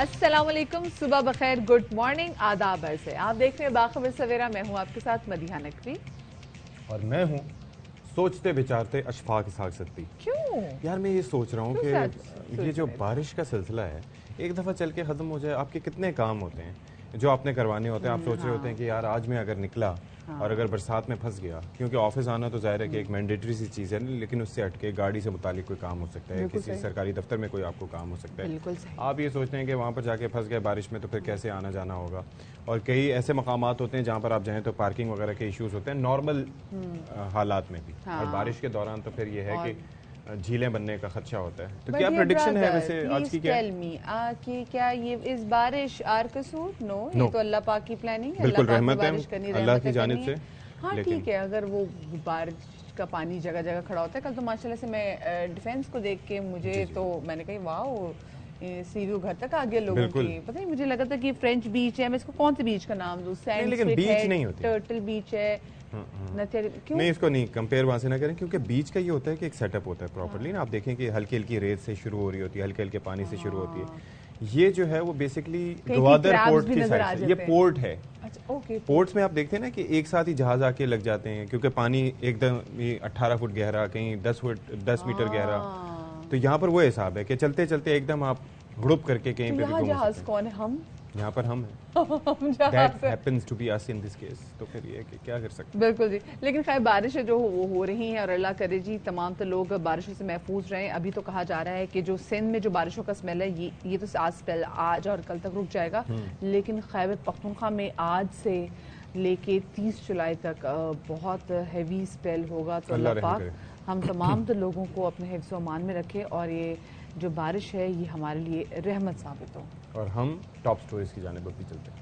السلام علیکم، صبح بخیر، گڈ مارننگ، آداب عرض ہے۔ آپ دیکھ رہے ہیں باخبر سویرا، میں ہوں آپ کے ساتھ مدیحہ نقوی اور میں ہوں سوچتے بچارتے اشفاق اسحاق صدقی۔ کیوں یار میں یہ سوچ رہا ہوں کہ یہ جو بارش کا سلسلہ ہے ایک دفعہ چل کے ختم ہو جائے۔ آپ کے کتنے کام ہوتے ہیں جو آپ نے کروانے ہوتے ہیں، آپ سوچ رہے ہوتے ہیں کہ یار آج میں اگر نکلا اور اگر برسات میں پھنس گیا، کیونکہ آفس آنا تو ظاہر ہے کہ ایک مینڈیٹری سی چیز ہے، لیکن اس سے ہٹ کے گاڑی سے متعلق کوئی کام ہو سکتا ہے، کسی سرکاری دفتر میں کوئی آپ کو کام ہو سکتا ہے، آپ یہ سوچتے ہیں کہ وہاں پر جا کے پھنس گئے بارش میں تو پھر کیسے آنا جانا ہوگا۔ اور کئی ایسے مقامات ہوتے ہیں جہاں پر آپ جائیں تو پارکنگ وغیرہ کے ایشوز ہوتے ہیں نارمل حالات میں بھی، اور بارش کے دوران تو پھر یہ ہے کہ جھیلیں بننے کا خدشہ ہوتا ہے۔ تو کیا پریڈکشن ہے ویسے آج کی؟ کیا کیا یہ اس بارش آر قصور؟ نو، یہ تو اللہ پاک کی پلاننگ ہے، بالکل رحمت ہے اللہ کی رحمت جانب سے۔ ہاں ٹھیک ہے، اگر وہ بارش کا پانی جگہ جگہ کھڑا ہوتا ہے۔ کل تو ماشاءاللہ سے میں ڈیفینس کو دیکھ کے مجھے تو میں نے کہا واو، سی ویو گھر تک آ گیا لوگوں کی۔ پتہ نہیں مجھے لگا تھا کہ فرینچ بیچ ہے، میں اس کو کون سے بیچ کا نام دوں؟ سینڈ بیچ نہیں ہوتی، ٹرٹل بیچ ہے۔ نہیں اس کو نہیں کمپیئر وہاں سے نہ کریں، کیونکہ بیچ کا یہ ہوتا ہے کہ ایک سیٹ اپ ہوتا ہے پراپرلی نا۔ آپ دیکھیں کہ ہلکی ہلکی ریت سے شروع ہو رہی ہوتی ہے، ہلکے ہلکے پانی سے شروع ہوتی ہے۔ یہ جو ہے وہ بیسکلی گوادر پورٹ کی سائڈ سے، یہ پورٹ ہے۔ پورٹس میں آپ دیکھتے ہیں نا کہ ایک ساتھ ہی جہاز آ کے لگ جاتے ہیں، کیونکہ پانی ایک دم 18 فٹ گہرا، کہیں 10 میٹر گہرا، تو یہاں پر وہ حساب ہے کہ چلتے چلتے ایک دم آپ گڑپ کر کے کہیں پہ بھی گم ہو سکتے ہیں۔ کون ہے؟ ہم یہاں پر ہم ہیں۔ That happens to be us in this case۔ تو پھر یہ کہ کیا کر سکتے ہیں۔ بالکل جی، لیکن خیر بارش جو وہ ہو رہی ہیں اور اللہ کرے جی تمام تو لوگ بارشوں سے محفوظ رہیں۔ ابھی تو کہا جا رہا ہے کہ جو سندھ میں جو بارشوں کا سمیل ہے یہ تو آج اور کل تک رک جائے گا، لیکن خیبر پختونخوا میں آج سے لے کے 30 جولائی تک بہت ہیوی سپیل ہوگا۔ تو اللہ پاک ہم تمام تو لوگوں کو اپنے حفظ و امان میں رکھے اور یہ جو بارش ہے یہ ہمارے لیے رحمت ثابت ہو۔ اور ہم ٹاپ سٹوریز کی جانب بھی چلتے ہیں۔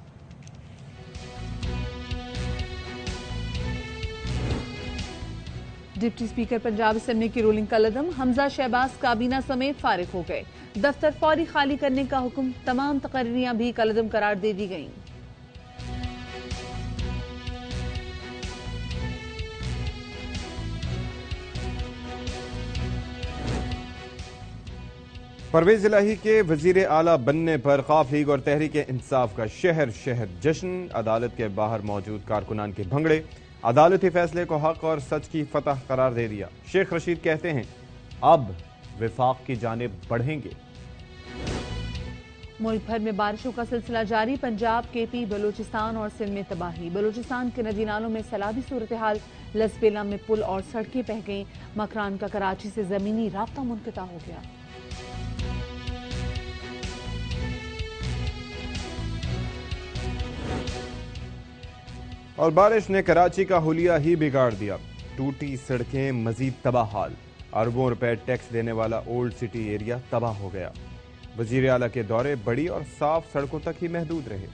ڈپٹی اسپیکر پنجاب اسمبلی کی رولنگ کا عدم، حمزہ شہباز کابینہ سمیت فارغ ہو گئے۔ دفتر فوری خالی کرنے کا حکم، تمام تقرریاں بھی کالعدم قرار دے دی گئیں۔ پرویز الہی کے وزیر اعلیٰ بننے پر خواف لیگ اور تحریک انصاف کا شہر شہر جشن، عدالت کے باہر موجود کارکنان کے بھنگڑے، عدالتی فیصلے کو حق اور سچ کی فتح قرار دے دیا۔ شیخ رشید کہتے ہیں اب وفاق کی جانب بڑھیں گے۔ ملک بھر میں بارشوں کا سلسلہ جاری، پنجاب، کے پی، بلوچستان اور سندھ میں تباہی۔ بلوچستان کے ندی نالوں میں سیلابی صورتحال، لسبیلا میں پل اور سڑکیں بہہ گئیں۔ مکران کا کراچی سے زمینی رابطہ منقطع ہو گیا۔ اور بارش نے کراچی کا حلیہ ہی بگاڑ دیا، ٹوٹی سڑکیں مزید تباہ حال، اربوں روپے ٹیکس دینے والا اولڈ سٹی ایریا تباہ ہو گیا۔ وزیر اعلیٰ کے دورے بڑی اور صاف سڑکوں تک ہی محدود رہے۔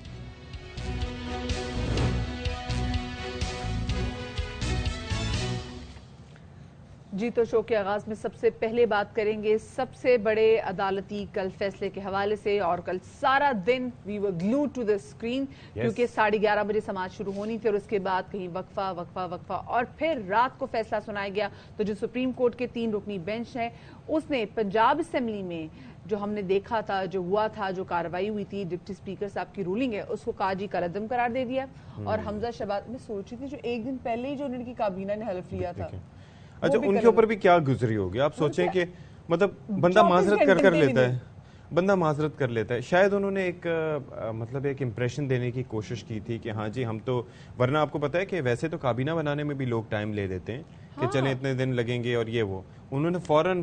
جی تو شو کے آغاز میں سب سے پہلے بات کریں گے سب سے بڑے عدالتی کل فیصلے کے حوالے سے، اور کل سارا دن وی ور گلوڈ ٹو دا اسکرین، کیونکہ 11:30 بجے سماعت شروع ہونی تھی اور اس کے بعد کہیں وقفہ اور پھر رات کو فیصلہ سنایا گیا۔ تو جو سپریم کورٹ کے 3 رکنی بینچ ہے اس نے پنجاب اسمبلی میں جو ہم نے دیکھا تھا، جو ہوا تھا، جو کارروائی ہوئی تھی، ڈپٹی اسپیکر صاحب کی رولنگ ہے، اس کو کاجی کالعدم قرار دے دیا۔ اور حمزہ شہباز، میں سوچ رہی تھی جو ایک دن پہلے ہی جو ان کی کابینہ نے حلف لیا تھا، اچھا ان کے اوپر بھی کیا گزری ہوگی۔ آپ سوچیں کہ مطلب بندہ معذرت کر لیتا ہے، شاید انہوں نے ایک مطلب ایک امپریشن دینے کی کوشش کی تھی کہ ہاں جی ہم تو، ورنہ آپ کو پتا ہے کہ ویسے تو کابینہ بنانے میں بھی لوگ ٹائم لے دیتے ہیں کہ چلیں اتنے دن لگیں گے، اور یہ وہ انہوں نے فوراً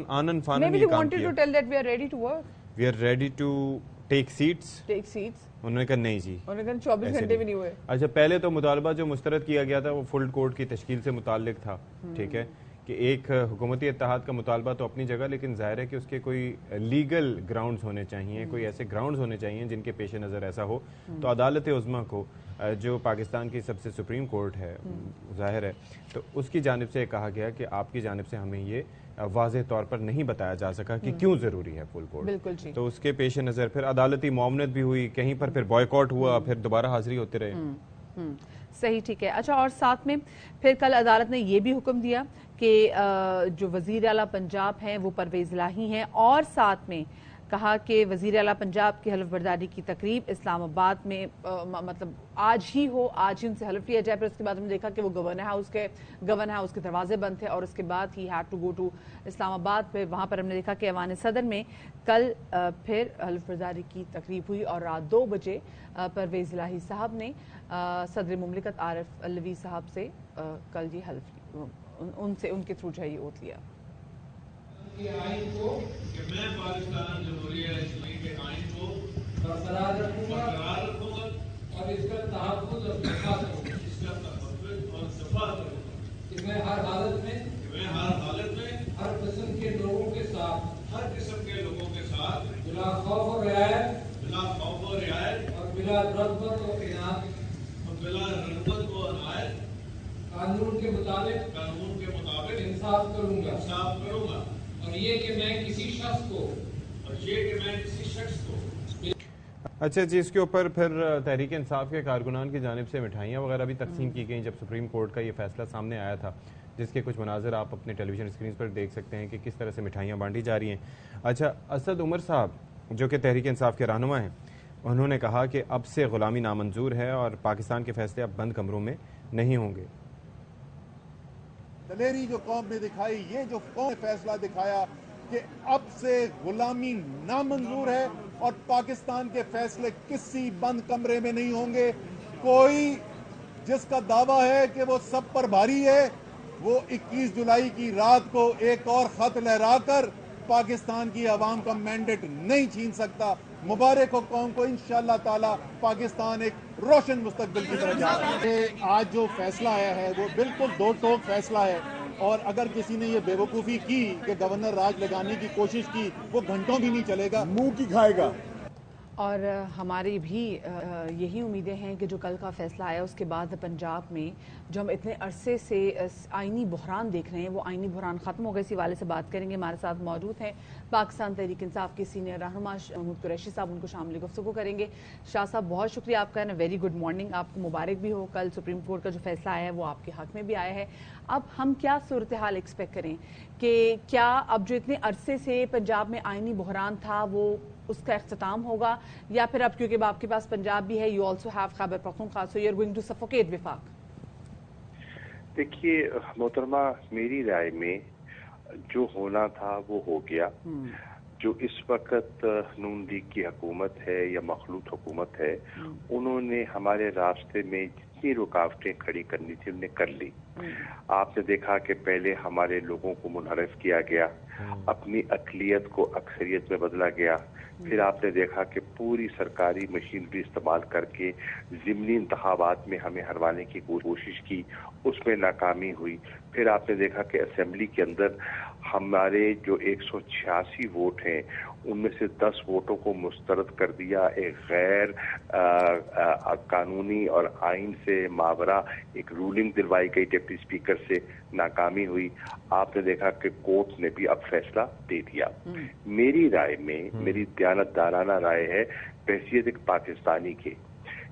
آنن فانن یہ کام کیا۔ We are ready to take seats. انہوں نے کہا نہیں جی، 24 گھنٹے بھی نہیں ہوئے۔ اچھا پہلے تو مطالبہ جو مسترد کیا گیا تھا وہ فل کورٹ کی تشکیل سے متعلق تھا، ٹھیک ہے، کہ ایک حکومتی اتحاد کا مطالبہ تو اپنی جگہ، لیکن ظاہر ہے کہ اس کے کوئی لیگل گراؤنڈز ہونے چاہیے، کوئی ایسے گراؤنڈز ہونے چاہیے جن کے پیش نظر ایسا ہو۔ تو عدالت عظمیٰ کو جو پاکستان کی سب سے سپریم کورٹ ہے ظاہر ہے، تو اس کی جانب سے کہا گیا کہ آپ کی جانب سے ہمیں یہ واضح طور پر نہیں بتایا جا سکا کہ کیوں ضروری ہے فل کورٹ۔ بالکل جی۔ تو اس کے پیش نظر پھر عدالتی معاونت بھی ہوئی، کہیں پر پھر بوائیکاٹ ہوا، پھر دوبارہ حاضری ہوتے رہے۔ صحیح، ٹھیک ہے۔ اچھا، اور ساتھ میں پھر کل عدالت نے یہ بھی حکم دیا کہ جو وزیر اعلیٰ پنجاب ہیں وہ پرویز الہی ہیں، اور ساتھ میں کہا کہ وزیر اعلیٰ پنجاب کی حلف برداری کی تقریب اسلام آباد میں مطلب آج ہی ان سے حلف لیا جائے. پھر اس کے بعد ہم نے دیکھا کہ وہ گورنر ہاؤس کے دروازے بند تھے اور اس کے بعد ہی head to go to Islamabad پہ. وہاں پر ہم نے دیکھا کہ ایوان صدر میں کل پھر حلف برداری کی تقریب ہوئی اور رات 2 بجے پرویز الہی صاحب نے صدر مملکت عارف الوی صاحب سے کل یہ حلف ان کے تھرو جو ہے یہ اوتھ لیا. آئین کو کہ میں پاکستان جمہوریہ اسلامی کے آئین کو برقرار رکھوں گا اور اس کا تحفظ اور دفاع کروں گا کہ میں ہر حالت میں ہر قسم کے لوگوں کے ساتھ بلا خوف و رعایت اور بلا رغبت و عنایت قانون کے مطابق انصاف کروں گا اور یہ کہ میں کسی شخص کو اچھا جی. اس کے اوپر پھر تحریک انصاف کے کارکنان کی جانب سے مٹھائیاں وغیرہ بھی تقسیم کی گئیں جب سپریم کورٹ کا یہ فیصلہ سامنے آیا تھا, جس کے کچھ مناظر آپ اپنے ٹیلی ویژن اسکرین پر دیکھ سکتے ہیں کہ کس طرح سے مٹھائیاں بانٹی جا رہی ہیں. اچھا, اسد عمر صاحب جو کہ تحریک انصاف کے رہنما ہیں, انہوں نے کہا کہ اب سے غلامی نامنظور ہے اور پاکستان کے فیصلے اب بند کمروں میں نہیں ہوں گے. دلیری جو قوم نے دکھائی, یہ جو قوم نے فیصلہ دکھایا کہ اب سے غلامی نامنظور ہے اور پاکستان کے فیصلے کسی بند کمرے میں نہیں ہوں گے. کوئی جس کا دعویٰ ہے کہ وہ سب پر بھاری ہے, وہ 21 جولائی کی رات کو ایک اور خط لہرا کر پاکستان کی عوام کا مینڈیٹ نہیں چھین سکتا. مبارک ہو قوم کو, انشاءاللہ تعالی پاکستان ایک روشن مستقبل کی طرف جا رہا ہے. آج جو فیصلہ آیا ہے وہ بالکل دو ٹوک فیصلہ ہے, اور اگر کسی نے یہ بے وقوفی کی کہ گورنر راج لگانے کی کوشش کی, وہ گھنٹوں بھی نہیں چلے گا, منہ کی کھائے گا. اور ہماری بھی یہی امیدیں ہیں کہ جو کل کا فیصلہ آیا اس کے بعد پنجاب میں جو ہم اتنے عرصے سے آئینی بحران دیکھ رہے ہیں وہ آئینی بحران ختم ہو گئے. اسی والے سے بات کریں گے. ہمارے ساتھ موجود ہیں پاکستان تحریک انصاف کے سینئر رہنما محمود قریشی صاحب, ان کو شامل گفتگو کریں گے. شاہ صاحب بہت شکریہ آپ کا, ویری گڈ مارننگ. آپ کو مبارک بھی ہو, کل سپریم کورٹ کا جو فیصلہ آیا ہے وہ آپ کے حق میں بھی آیا ہے. اب ہم کیا صورتحال ایکسپیکٹ کریں کہ کیا اب جو اتنے عرصے سے پنجاب میں آئینی بحران تھا وہ اس کا اختتام ہوگا, یا پھر اب کیونکہ آپ کے پاس پنجاب بھی ہے, you also have Khyber Pakhtunkhwa, so you are going to suffocate وفاق؟ دیکھیے محترمہ, میری رائے میں جو ہونا تھا وہ ہو گیا. جو اس وقت نون لیگ کی حکومت ہے یا مخلوط حکومت ہے, انہوں نے ہمارے راستے میں جتنی رکاوٹیں کھڑی کرنی تھی انہیں کر لی. آپ نے دیکھا کہ پہلے ہمارے لوگوں کو منحرف کیا گیا, اپنی اقلیت کو اکثریت میں بدلا گیا. پھر آپ نے دیکھا کہ پوری سرکاری مشینری استعمال کر کے ضمنی انتخابات میں ہمیں ہروانے کی کوشش کی, اس میں ناکامی ہوئی. پھر آپ نے دیکھا کہ اسمبلی کے اندر ہمارے جو 186 ووٹ ہیں ان میں سے 10 ووٹوں کو مسترد کر دیا. ایک غیر قانونی اور آئین سے ماورا ایک رولنگ دلوائی گئی ڈپٹی اسپیکر سے, ناکامی ہوئی. آپ نے دیکھا کہ کورٹ نے بھی اب فیصلہ دے دیا. میری رائے میں, میری دیانتدارانہ رائے ہے بحیثیت ایک پاکستانی کے,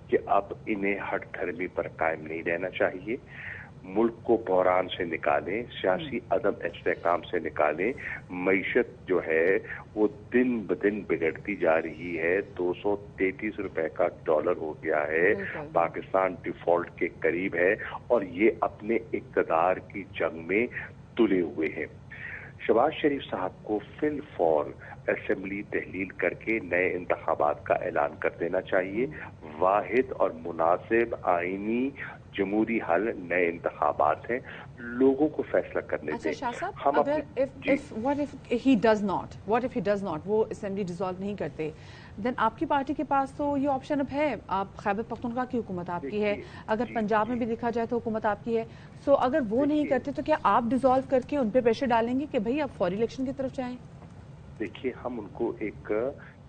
کہ اب انہیں ہٹ دھرمی پر قائم نہیں رہنا چاہیے. ملک کو بحران سے نکالیں, سیاسی عدم استحکام سے نکالیں. معیشت جو ہے وہ دن بدن بگڑتی جا رہی ہے. 233 روپے کا ڈالر ہو گیا ہے. پاکستان ڈیفالٹ کے قریب ہے اور یہ اپنے اقتدار کی جنگ میں تلے ہوئے ہیں. شہباز شریف صاحب کو فی الفور اسمبلی تحلیل کر کے نئے انتخابات کا اعلان کر دینا چاہیے. واحد اور مناسب آئینی جمہوری حل نئے انتخابات ہیں, لوگوں کو فیصلہ کرنے دیں. شاہ صاحب, اگر what if he does not وہ اسمبلی ڈیزالو نہیں کرتے, دین آپ کی پارٹی کے پاس تو یہ آپشن اب ہے. آپ خیبر پختونخوا کی حکومت آپ کی ہے, اگر پنجاب میں بھی دیکھا جائے تو حکومت آپ کی ہے. سو اگر وہ نہیں کرتے تو کیا آپ ڈیزالو کر کے ان پہ پریشر ڈالیں گے کہ بھائی آپ فوری الیکشن کی طرف جائیں؟ دیکھیے, ہم ان کو ایک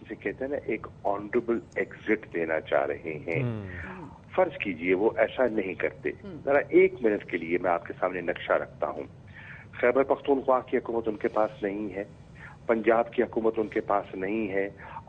جسے کہتے ہیں نا ایک آنریبل ایگزٹ دینا چاہ رہے ہیں. فرض کیجئے وہ ایسا نہیں کرتے. ذرا 1 منٹ کے لیے میں آپ کے سامنے نقشہ رکھتا ہوں. خیبر پختونخوا کی حکومت ان کے پاس نہیں ہے, پنجاب کی حکومت ان کے پاس نہیں ہے,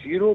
0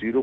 0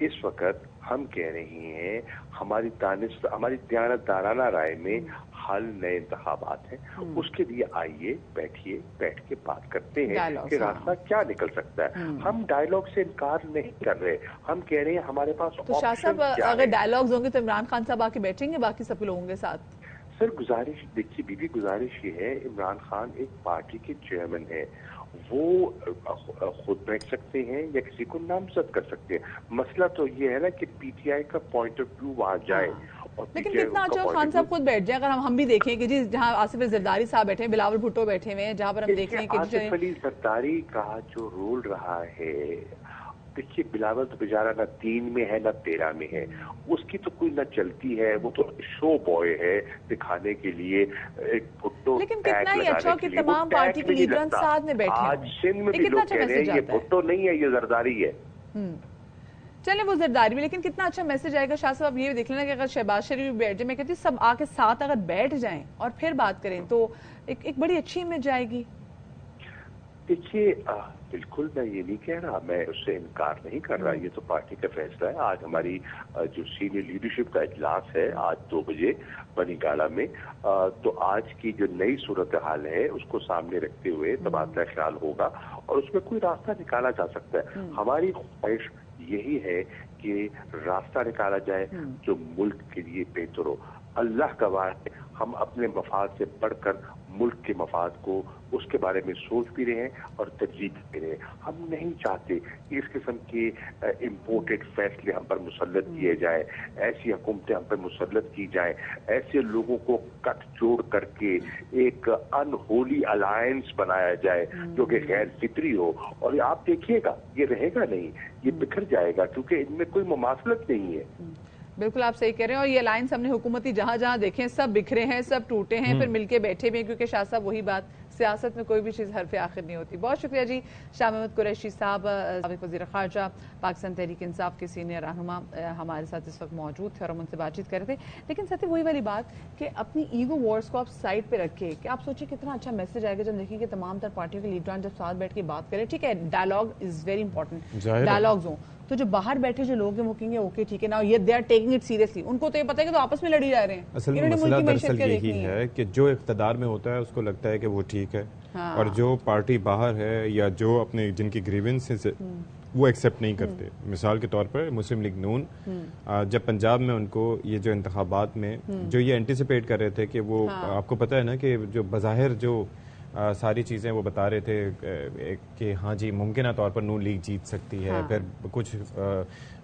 اس وقت ہم کہہ رہے ہیں ہماری دیانتدارانہ رائے میں حل نئے انتخابات ہیں، اس کے لیے آئیے بیٹھ کے بات کرتے ہیں کہ راستہ کیا نکل سکتا ہے. ہم ڈائیلاگ سے انکار نہیں کر رہے، ہم کہہ رہے ہیں ہمارے پاس تو شاہ صاحب اگر ڈائیلاگز ہوں گے تو عمران خان صاحب آ کے بیٹھیں گے باقی سب لوگوں کے ساتھ؟ سر گزارش دیکھیے بی بی گزارش یہ ہے، عمران خان ایک پارٹی کے چیئرمین ہے، وہ خود بیٹھ سکتے ہیں یا کسی کو نامزد کر سکتے ہیں. مسئلہ تو یہ ہے نا کہ پی ٹی آئی کا پوائنٹ آف ویو وہاں جائے. لیکن کتنا اچھا خان صاحب خود بیٹھ جائیں. اگر ہم بھی دیکھیں کہ جی جہاں آصف زرداری صاحب بیٹھے ہیں، بلاول بھٹو بیٹھے ہوئے ہیں، جہاں پر ہم دیکھیں کہ آصف علی زرداری کا جو رول رہا ہے، دیکھیے بلاول تو بیچارہ نہ 3 میں ہے نہ 13 میں ہے، اس کی تو کوئی نہ چلتی ہے، وہ تو شو بوائے ہے دکھانے کے لیے ایک بھٹو. لیکن کتنا ہی اچھا کہ تمام پارٹی کے لیڈران ساتھ میں بیٹھے ہیں. آج سندھ میں بھی لوگ کہہ رہے ہیں یہ بھٹو نہیں ہے، یہ زرداری ہے. چلیں وہ زرداری بھی، لیکن کتنا اچھا میسج آئے گا شاہ صاحب. یہ دیکھ لینا کہ اگر شہباز شریف بھی بیٹھ جائے، میں کہتی ہوں سب آ کے ساتھ اگر بیٹھ جائیں اور پھر بات کریں تو ایک بڑی اچھی امیج آئے گی. دیکھیے بالکل میں یہ نہیں کہہ رہا، میں اس سے انکار نہیں کر رہا، یہ تو پارٹی کا فیصلہ ہے. آج ہماری جو سینئر لیڈرشپ کا اجلاس ہے آج 2 بجے بنی گالا میں، تو آج کی جو نئی صورتحال ہے اس کو سامنے رکھتے ہوئے تبادلہ خیال ہوگا اور اس میں کوئی راستہ نکالا جا سکتا ہے. ہماری خواہش یہی ہے کہ راستہ نکالا جائے جو ملک کے لیے بہتر ہو. اللہ گواہ ہے ہم اپنے مفاد سے بڑھ کر ملک کے مفاد کو اس کے بارے میں سوچ بھی رہے ہیں اور ترجیح بھی رہے ہیں. ہم نہیں چاہتے کہ اس قسم کے امپورٹڈ فیصلے ہم پر مسلط کیے جائیں، ایسی حکومتیں ہم پر مسلط کی جائیں، ایسے لوگوں کو کٹ جوڑ کر کے ایک ان ہولی الائنس بنایا جائے جو کہ غیر فطری ہو. اور آپ دیکھیے گا یہ رہے گا نہیں، یہ بکھر جائے گا کیونکہ ان میں کوئی مماثلت نہیں ہے. بالکل آپ صحیح کہہ رہے ہیں. اور یہ الائنس ہم نے حکومتی جہاں دیکھیں سب بکھرے ہیں، سب ٹوٹے ہیں، پھر مل کے بیٹھے بھی ہیں. کیونکہ شاہ صاحب وہی بات، سیاست میں کوئی بھی چیز حرف آخر نہیں ہوتی. بہت شکریہ جی شاہ محمد قریشی صاحب، سابق وزیر خارجہ، پاکستان تحریک انصاف کے سینئر رہنما ہمارے ساتھ اس وقت موجود تھے اور ہم ان سے بات چیت کر رہے تھے. لیکن ساتھ ہی وہی والی بات کہ اپنی ایگو وارز کو آپ سائڈ پہ رکھے کہ آپ سوچیں کتنا اچھا میسج آئے گا جب دیکھیں کہ تمام تر پارٹیوں کے لیڈران جب ساتھ بیٹھ کے بات کریں. ٹھیک ہے dialogue is very important, dialogues ہوں تو جو باہر بیٹھے جو لوگ ہیں وہ کہیں گے اوکے ٹھیک ہے نا، یہ they are taking it seriously. ان کو تو یہ پتہ ہے کہ تو آپس میں لڑی جا رہے ہیں. اصل میں مسئلہ دراصل یہی ہے کہ جو اقتدار میں ہوتا ہے اس کو لگتا ہے کہ وہ ٹھیک ہے، اور جو پارٹی باہر ہے یا جو اپنے جن کی گریونسز وہ ایکسیپٹ نہیں کرتے. مثال کے طور پر مسلم لیگ نون جب پنجاب میں ان کو یہ جو انتخابات میں جو یہ انٹیسپیٹ کر رہے تھے کہ وہ آپ کو پتہ ہے نا کہ جو بظاہر جو ساری چیزیں وہ بتا رہے تھے کہ ہاں جی ممکنہ طور پر نون لیگ جیت سکتی ہے، پھر کچھ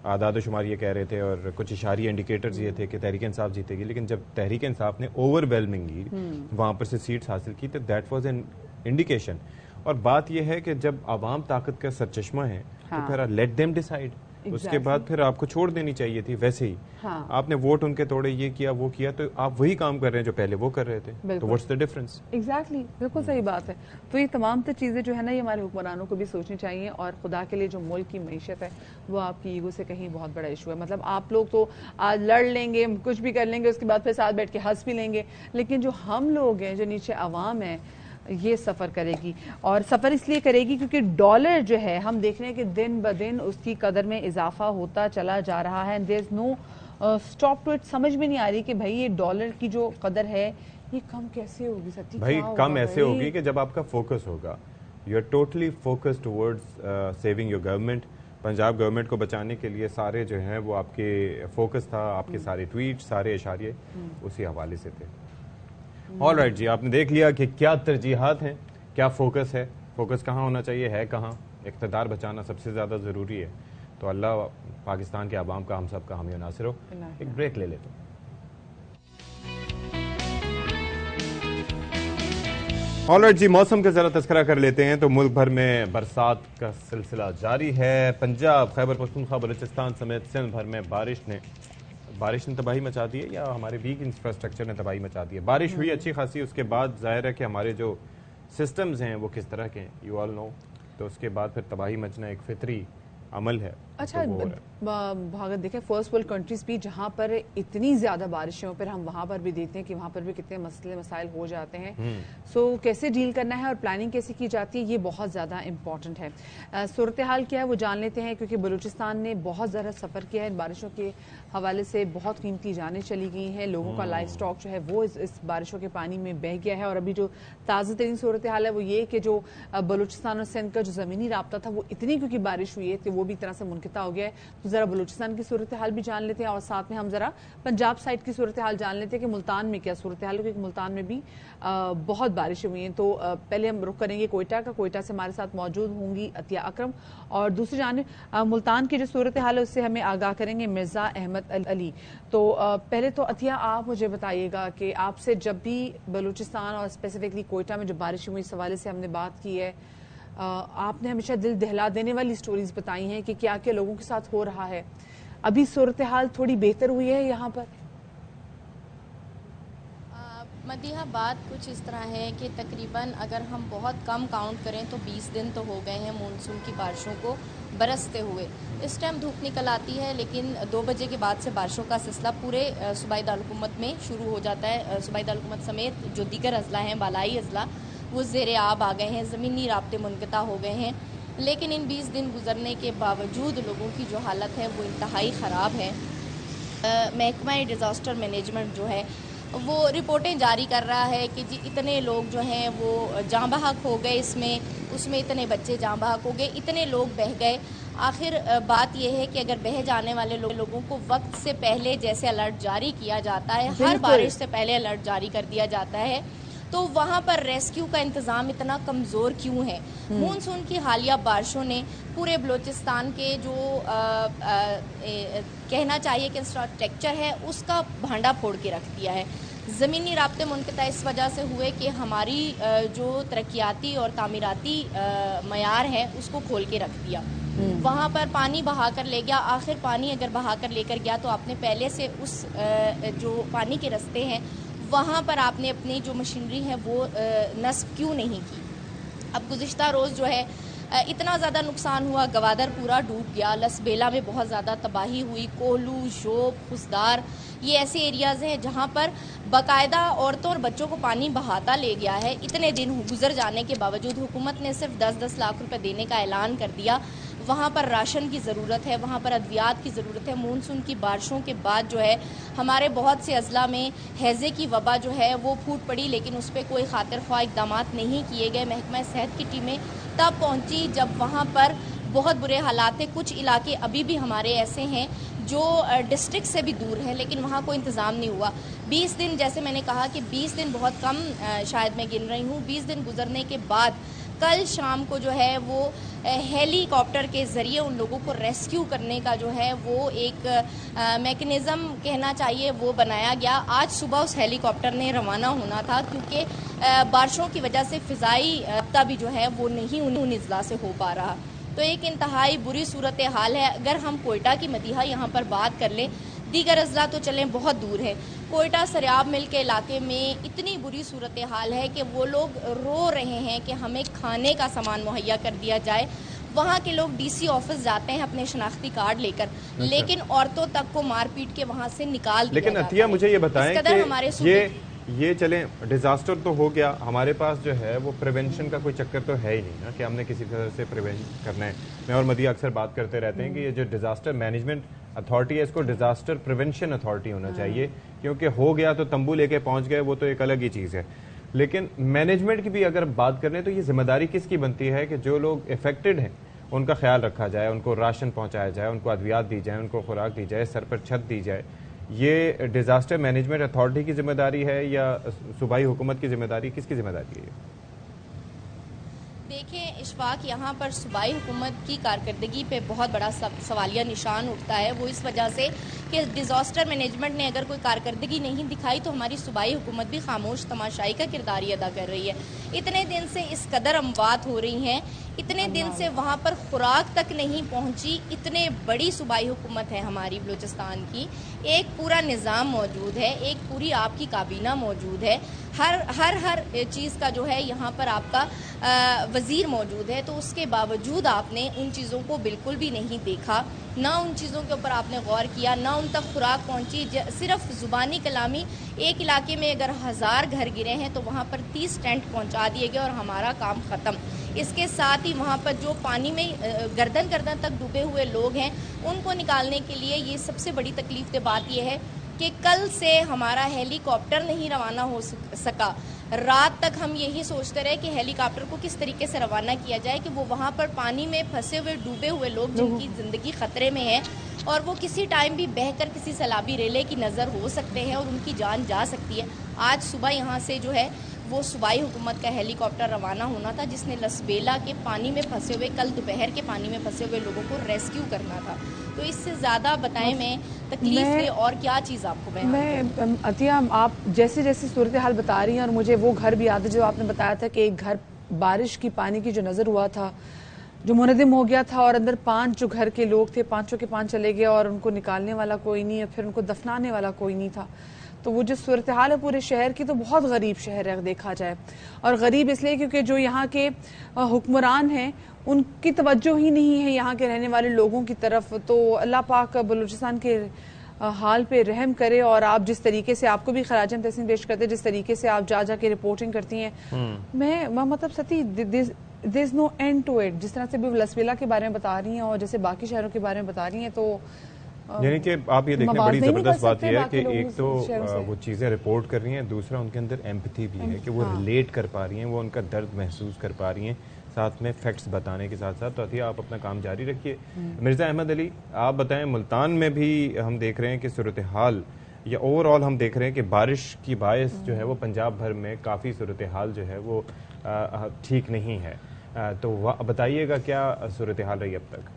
اعداد و شمار یہ کہہ رہے تھے اور کچھ اشاریہ انڈیکیٹرز یہ تھے کہ تحریک انصاف جیتے گی. لیکن جب تحریک انصاف نے اوور ویلمنگلی وہاں پر سے سیٹس حاصل کی تو دیٹ واز این انڈیکیشن. اور بات یہ ہے کہ جب عوام طاقت کا سرچشمہ ہے تو پھر لیٹ دیم ڈیسائیڈ، اس کے بعد پھر آپ کو چھوڑ دینی چاہیے تھی. ویسے ہی آپ نے ووٹ ان کے توڑے، یہ کیا وہ کیا، تو آپ وہی کام کر رہے ہیں جو پہلے وہ کر رہے تھے. تو واٹس دی ڈفرنس؟ ایگزیکٹلی بالکل صحیح بات ہے. تو یہ تمام تر چیزیں جو ہے نا یہ ہمارے حکمرانوں کو بھی سوچنی چاہیے. اور خدا کے لیے جو ملک کی معیشت ہے وہ آپ کی ایگو سے کہیں بہت بڑا ایشو ہے. مطلب آپ لوگ تو آج لڑ لیں گے، کچھ بھی کر لیں گے، اس کے بعد پھر ساتھ بیٹھ کے ہنس بھی لیں گے، لیکن جو ہم لوگ ہیں جو نیچے عوام ہیں یہ سفر کرے گی. اور سفر اس لیے کرے گی کیونکہ ڈالر جو ہے ہم دیکھ رہے ہیں کہ دن بدن اس کی قدر میں اضافہ ہوتا چلا جا رہا ہے. دیر از نو اسٹاپ ٹو اٹ. سمجھ میں نہیں آ رہی کہ بھائی یہ ڈالر کی جو قدر ہے یہ کم کیسے ہوگی. سچی بھائی کم ایسے ہوگی کہ جب آپ کا فوکس ہوگا، you are totally focus towards saving your government. Punjab government کو بچانے کے لیے سارے جو ہیں وہ آپ کے فوکس تھا، آپ کے سارے ٹویٹ سارے اشاریے اسی حوالے سے تھے. آل رائٹ جی، آپ نے دیکھ لیا کہ کیا ترجیحات ہیں، کیا فوکس ہے، فوکس کہاں ہونا چاہیے، ہے کہاں. اقتدار بچانا سب سے زیادہ ضروری ہے. تو اللہ پاکستان کے عوام کا ہم سب کا حامی و ناصر ہو. ایک بریک لے لیتے ہیں. آل رائٹ جی، موسم کا ذرا تذکرہ کر لیتے ہیں. تو ملک بھر میں برسات کا سلسلہ جاری ہے. پنجاب، خیبر پختونخوا، بلوچستان سمیت سندھ بھر میں بارش نے تباہی مچا دی ہے، یا ہمارے ویک انفراسٹرکچر نے تباہی مچا دی ہے. بارش ہوئی اچھی خاصی، اس کے بعد ظاہر ہے کہ ہمارے جو سسٹمز ہیں وہ کس طرح کے ہیں، یو آل نو. تو اس کے بعد پھر تباہی مچنا ایک فطری عمل ہے. اچھا بھاگت دیکھیں فرسٹ ورلڈ کنٹریز بھی جہاں پر اتنی زیادہ بارشیں پھر ہم وہاں پر بھی دیکھتے ہیں کہ وہاں پر بھی کتنے مسئلے مسائل ہو جاتے ہیں. سو کیسے ڈیل کرنا ہے اور پلاننگ کیسے کی جاتی ہے یہ بہت زیادہ امپورٹنٹ ہے. صورتحال کیا ہے وہ جان لیتے ہیں کیونکہ بلوچستان نے بہت زیادہ سفر کیا ہے ان بارشوں کے حوالے سے. بہت قیمتی جانیں چلی گئی ہیں, لوگوں کا لائف سٹاک جو ہے وہ اس بارشوں کے پانی میں بہہ گیا ہے. اور ابھی جو تازہ ترین صورتحال ہے وہ یہ کہ جو بلوچستان اور سندھ کا جو زمینی رابطہ تھا وہ اتنی کیونکہ بارش ہوئی ہے کہ وہ بھی طرح سے منقطع ہو گیا ہے. تو ذرا بلوچستان کی صورتحال بھی جان لیتے ہیں اور ساتھ میں ہم ذرا پنجاب سائڈ کی صورتحال جان لیتے ہیں کہ ملتان میں کیا صورتحال ہے, کیونکہ ملتان میں بھی بہت بارشیں ہوئی ہیں. تو پہلے ہم رخ کریں گے کوئٹہ کا. کوئٹہ سے ہمارے ساتھ موجود ہوں گی عطیہ اکرم, اور دوسری جانب ملتان کی جو صورتحال ہے اس سے ہمیں آگاہ کریں گے مرزا احمد علی. تو پہلے تو عطیہ آپ مجھے بتائیے گا کہ آپ سے جب بھی بلوچستان اور اسپیسیفکلی کوئٹہ میں جو بارشیں ہوئی اس حوالے سے ہم نے بات کی ہے, آپ نے ہمیشہ دل دہلا دینے والی سٹوریز بتائی ہیں کہ کیا کیا لوگوں کے ساتھ ہو رہا ہے. ابھی صورتحال تھوڑی بہتر ہوئی ہے یہاں پر؟ مدیحہ بات کچھ اس طرح ہے کہ تقریباً اگر ہم بہت کم کاؤنٹ کریں تو 20 دن تو ہو گئے ہیں مونسون کی بارشوں کو برستے ہوئے. اس ٹائم دھوپ نکل آتی ہے لیکن 2 بجے کے بعد سے بارشوں کا سلسلہ پورے صوبائی دارالحکومت میں شروع ہو جاتا ہے. صوبائی دارالحکومت سمیت جو دیگر اضلاع ہیں, بالائی اضلاع, وہ زیر آب آ گئے ہیں, زمینی رابطے منقطع ہو گئے ہیں. لیکن ان 20 دن گزرنے کے باوجود لوگوں کی جو حالت ہے وہ انتہائی خراب ہے. محکمہ ڈیزاسٹر مینجمنٹ جو ہے وہ رپورٹیں جاری کر رہا ہے کہ جی اتنے لوگ جو ہیں وہ جاں بحق ہو گئے, اس میں اتنے بچے جاں بحق ہو گئے, اتنے لوگ بہہ گئے. آخر بات یہ ہے کہ اگر بہہ جانے والے لوگوں کو وقت سے پہلے جیسے الرٹ جاری کیا جاتا ہے, ہر بارش سے پہلے الرٹ جاری کر دیا جاتا ہے, تو وہاں پر ریسکیو کا انتظام اتنا کمزور کیوں ہے؟ مونسون کی حالیہ بارشوں نے پورے بلوچستان کے جو کہنا چاہیے کہ انفراسٹرکچر ہے اس کا بھانڈا پھوڑ کے رکھ دیا ہے. زمینی رابطے منقطع اس وجہ سے ہوئے کہ ہماری جو ترقیاتی اور تعمیراتی معیار ہے اس کو کھول کے رکھ دیا. وہاں پر پانی بہا کر لے گیا. آخر پانی اگر بہا کر لے کر گیا تو آپ نے پہلے سے اس جو پانی کے رستے ہیں وہاں پر آپ نے اپنی جو مشینری ہے وہ نصب کیوں نہیں کی؟ اب گزشتہ روز جو ہے اتنا زیادہ نقصان ہوا, گوادر پورا ڈوب گیا, لسبیلا میں بہت زیادہ تباہی ہوئی, کوہلو, شوب, خسدار, یہ ایسے ایریاز ہیں جہاں پر باقاعدہ عورتوں اور بچوں کو پانی بہاتا لے گیا ہے. اتنے دن گزر جانے کے باوجود حکومت نے صرف 10-10 لاکھ روپے دینے کا اعلان کر دیا. وہاں پر راشن کی ضرورت ہے, وہاں پر ادویات کی ضرورت ہے. مونسون کی بارشوں کے بعد جو ہے ہمارے بہت سے اضلاع میں ہیضے کی وبا جو ہے وہ پھوٹ پڑی, لیکن اس پہ کوئی خاطر خواہ اقدامات نہیں کیے گئے. محکمہ صحت کی ٹیمیں تب پہنچی جب وہاں پر بہت برے حالات ہیں. کچھ علاقے ابھی بھی ہمارے ایسے ہیں جو ڈسٹرکٹ سے بھی دور ہیں لیکن وہاں کوئی انتظام نہیں ہوا. 20 دن, جیسے میں نے کہا کہ 20 دن بہت کم شاید میں گن رہی ہوں, 20 دن گزرنے کے بعد کل شام کو جو ہے وہ ہیلی کاپٹر کے ذریعے ان لوگوں کو ریسکیو کرنے کا جو ہے وہ ایک میکنزم کہنا چاہیے وہ بنایا گیا. آج صبح اس ہیلی کاپٹر نے روانہ ہونا تھا کیونکہ بارشوں کی وجہ سے فضائی رابطہ بھی جو ہے وہ نہیں ان اضلاع سے ہو پا رہا. تو ایک انتہائی بری صورتحال ہے. اگر ہم کوئٹہ کی مدیحہ یہاں پر بات کر لیں, دیگر اضلاع تو چلیں بہت دور ہے, کوئٹہ سریاب مل کے علاقے میں اتنی بری صورتحال ہے کہ وہ لوگ رو رہے ہیں کہ ہمیں کھانے کا سامان مہیا کر دیا جائے. وہاں کے لوگ ڈی سی آفس جاتے ہیں اپنے شناختی کارڈ لے کر, لیکن عورتوں تک کو مار پیٹ کے وہاں سے نکال دیا لیکن جاتا ہے. عطیہ مجھے یہ بتائیں کہ یہ چلیں ڈیزاسٹر تو ہو گیا, ہمارے پاس جو ہے وہ پریونشن کا کوئی چکر تو ہے ہی نہیں نا کہ ہم نے کسی طرح سے پریونٹ کرنا ہے. میں اور مدیحہ اکثر بات کرتے رہتے ہیں کہ یہ جو ڈیزاسٹر مینجمنٹ اتھارٹی ہے اس کو ڈیزاسٹر پریونشن اتھارٹی ہونا چاہیے, کیونکہ ہو گیا تو تمبو لے کے پہنچ گئے وہ تو ایک الگ ہی چیز ہے. لیکن مینجمنٹ کی بھی اگر بات کریں تو یہ ذمہ داری کس کی بنتی ہے کہ جو لوگ افیکٹڈ ہیں ان کا خیال رکھا جائے, ان کو راشن پہنچایا جائے, ان کو ادویات دی جائیں, ان کو خوراک دی جائے, سر پر چھت دی جائے. یہ ڈیزاسٹر مینجمنٹ اتھارٹی کی ذمہ داری ہے یا صوبائی حکومت کی ذمہ داری, کس کی ذمہ داری ہے؟ دیکھیں اشفاق, یہاں پر صوبائی حکومت کی کارکردگی پہ بہت بڑا سوالیہ نشان اٹھتا ہے. وہ اس وجہ سے کہ ڈیزاسٹر مینجمنٹ نے اگر کوئی کارکردگی نہیں دکھائی تو ہماری صوبائی حکومت بھی خاموش تماشائی کا کردار ہی ادا کر رہی ہے. اتنے دن سے اس قدر اموات ہو رہی ہیں, اتنے دن سے وہاں پر خوراک تک نہیں پہنچی. اتنے بڑی صوبائی حکومت ہے ہماری بلوچستان کی, ایک پورا نظام موجود ہے, ایک پوری آپ کی کابینہ موجود ہے, ہر چیز کا جو ہے یہاں پر آپ کا وزیر موجود ہے, تو اس کے باوجود آپ نے ان چیزوں کو بالکل بھی نہیں دیکھا, نہ ان چیزوں کے اوپر آپ نے غور کیا, نہ ان تک خوراک پہنچی. صرف زبانی کلامی ایک علاقے میں اگر 1000 گھر گرے ہیں تو وہاں پر 30 ٹینٹ پہنچا دیے گئے اور ہمارا کام ختم. اس کے ساتھ ہی وہاں پر جو پانی میں گردن تک ڈوبے ہوئے لوگ ہیں ان کو نکالنے کے لیے یہ سب سے بڑی تکلیف دہ بات یہ ہے کہ کل سے ہمارا ہیلی کاپٹر نہیں روانہ ہو سکا. رات تک ہم یہی سوچتے رہے کہ ہیلی کاپٹر کو کس طریقے سے روانہ کیا جائے کہ وہ وہاں پر پانی میں پھنسے ہوئے ڈوبے ہوئے لوگ جن کی زندگی خطرے میں ہے اور وہ کسی ٹائم بھی بہہ کر کسی سیلابی ریلے کی نظر ہو سکتے ہیں اور ان کی جان جا سکتی ہے. آج صبح یہاں سے جو ہے وہ صوبائی حکومت کا ہیلی کاپٹر روانہ ہونا تھا جس نے لسبیلا کے پانی میں پھنسے ہوئے, کل دوپہر کے پانی میں پھنسے ہوئے لوگوں کو ریسکیو کرنا تھا. تو اس سے زیادہ بتائیں میں تکلیف دے اور کیا چیز آپ کو بیان میں عطیہ, آپ جیسے جیسے صورتحال بتا رہی ہیں اور مجھے وہ گھر بھی یاد ہے جو آپ نے بتایا تھا کہ ایک گھر بارش کی پانی کی جو نظر ہوا تھا جو منہدم ہو گیا تھا اور اندر 5 جو گھر کے لوگ تھے 5 کے 5 چلے گئے اور ان کو نکالنے والا کوئی نہیں اور پھر ان کو دفنانے والا کوئی نہیں تھا. تو وہ جو صورتحال ہے پورے شہر کی تو بہت غریب شہر ہے دیکھا جائے, اور غریب اس لیے کیونکہ جو یہاں کے حکمران ہیں ان کی توجہ ہی نہیں ہے یہاں کے رہنے والے لوگوں کی طرف. تو اللہ پاک بلوچستان کے حال پہ رحم کرے. اور آپ جس طریقے سے, آپ کو بھی خراج تحسین پیش کرتے جس طریقے سے آپ جا کے رپورٹنگ کرتی ہیں, میں مطلب ستی there is no end to it. جس طرح سے بھی لسبیلا کے بارے میں بتا رہی ہیں اور جیسے باقی شہروں کے بارے میں بتا رہی ہیں, تو یعنی کہ آپ یہ دیکھیں بڑی زبردست بات یہ ہے کہ ایک تو وہ چیزیں رپورٹ کر رہی ہیں, دوسرا ان کے اندر ایمپتھی بھی ہے کہ وہ ریلیٹ کر پا رہی ہیں, وہ ان کا درد محسوس کر پا رہی ہیں, ساتھ میں فیکٹس بتانے کے ساتھ ساتھ. تو عطیہ آپ اپنا کام جاری رکھیے. مرزا احمد علی, آپ بتائیں, ملتان میں بھی ہم دیکھ رہے ہیں کہ صورتحال یا اوور آل ہم دیکھ رہے ہیں کہ بارش کی باعث جو ہے وہ پنجاب بھر میں کافی صورتحال جو ہے وہ ٹھیک نہیں ہے. تو بتائیے گا کیا صورتحال رہی اب تک؟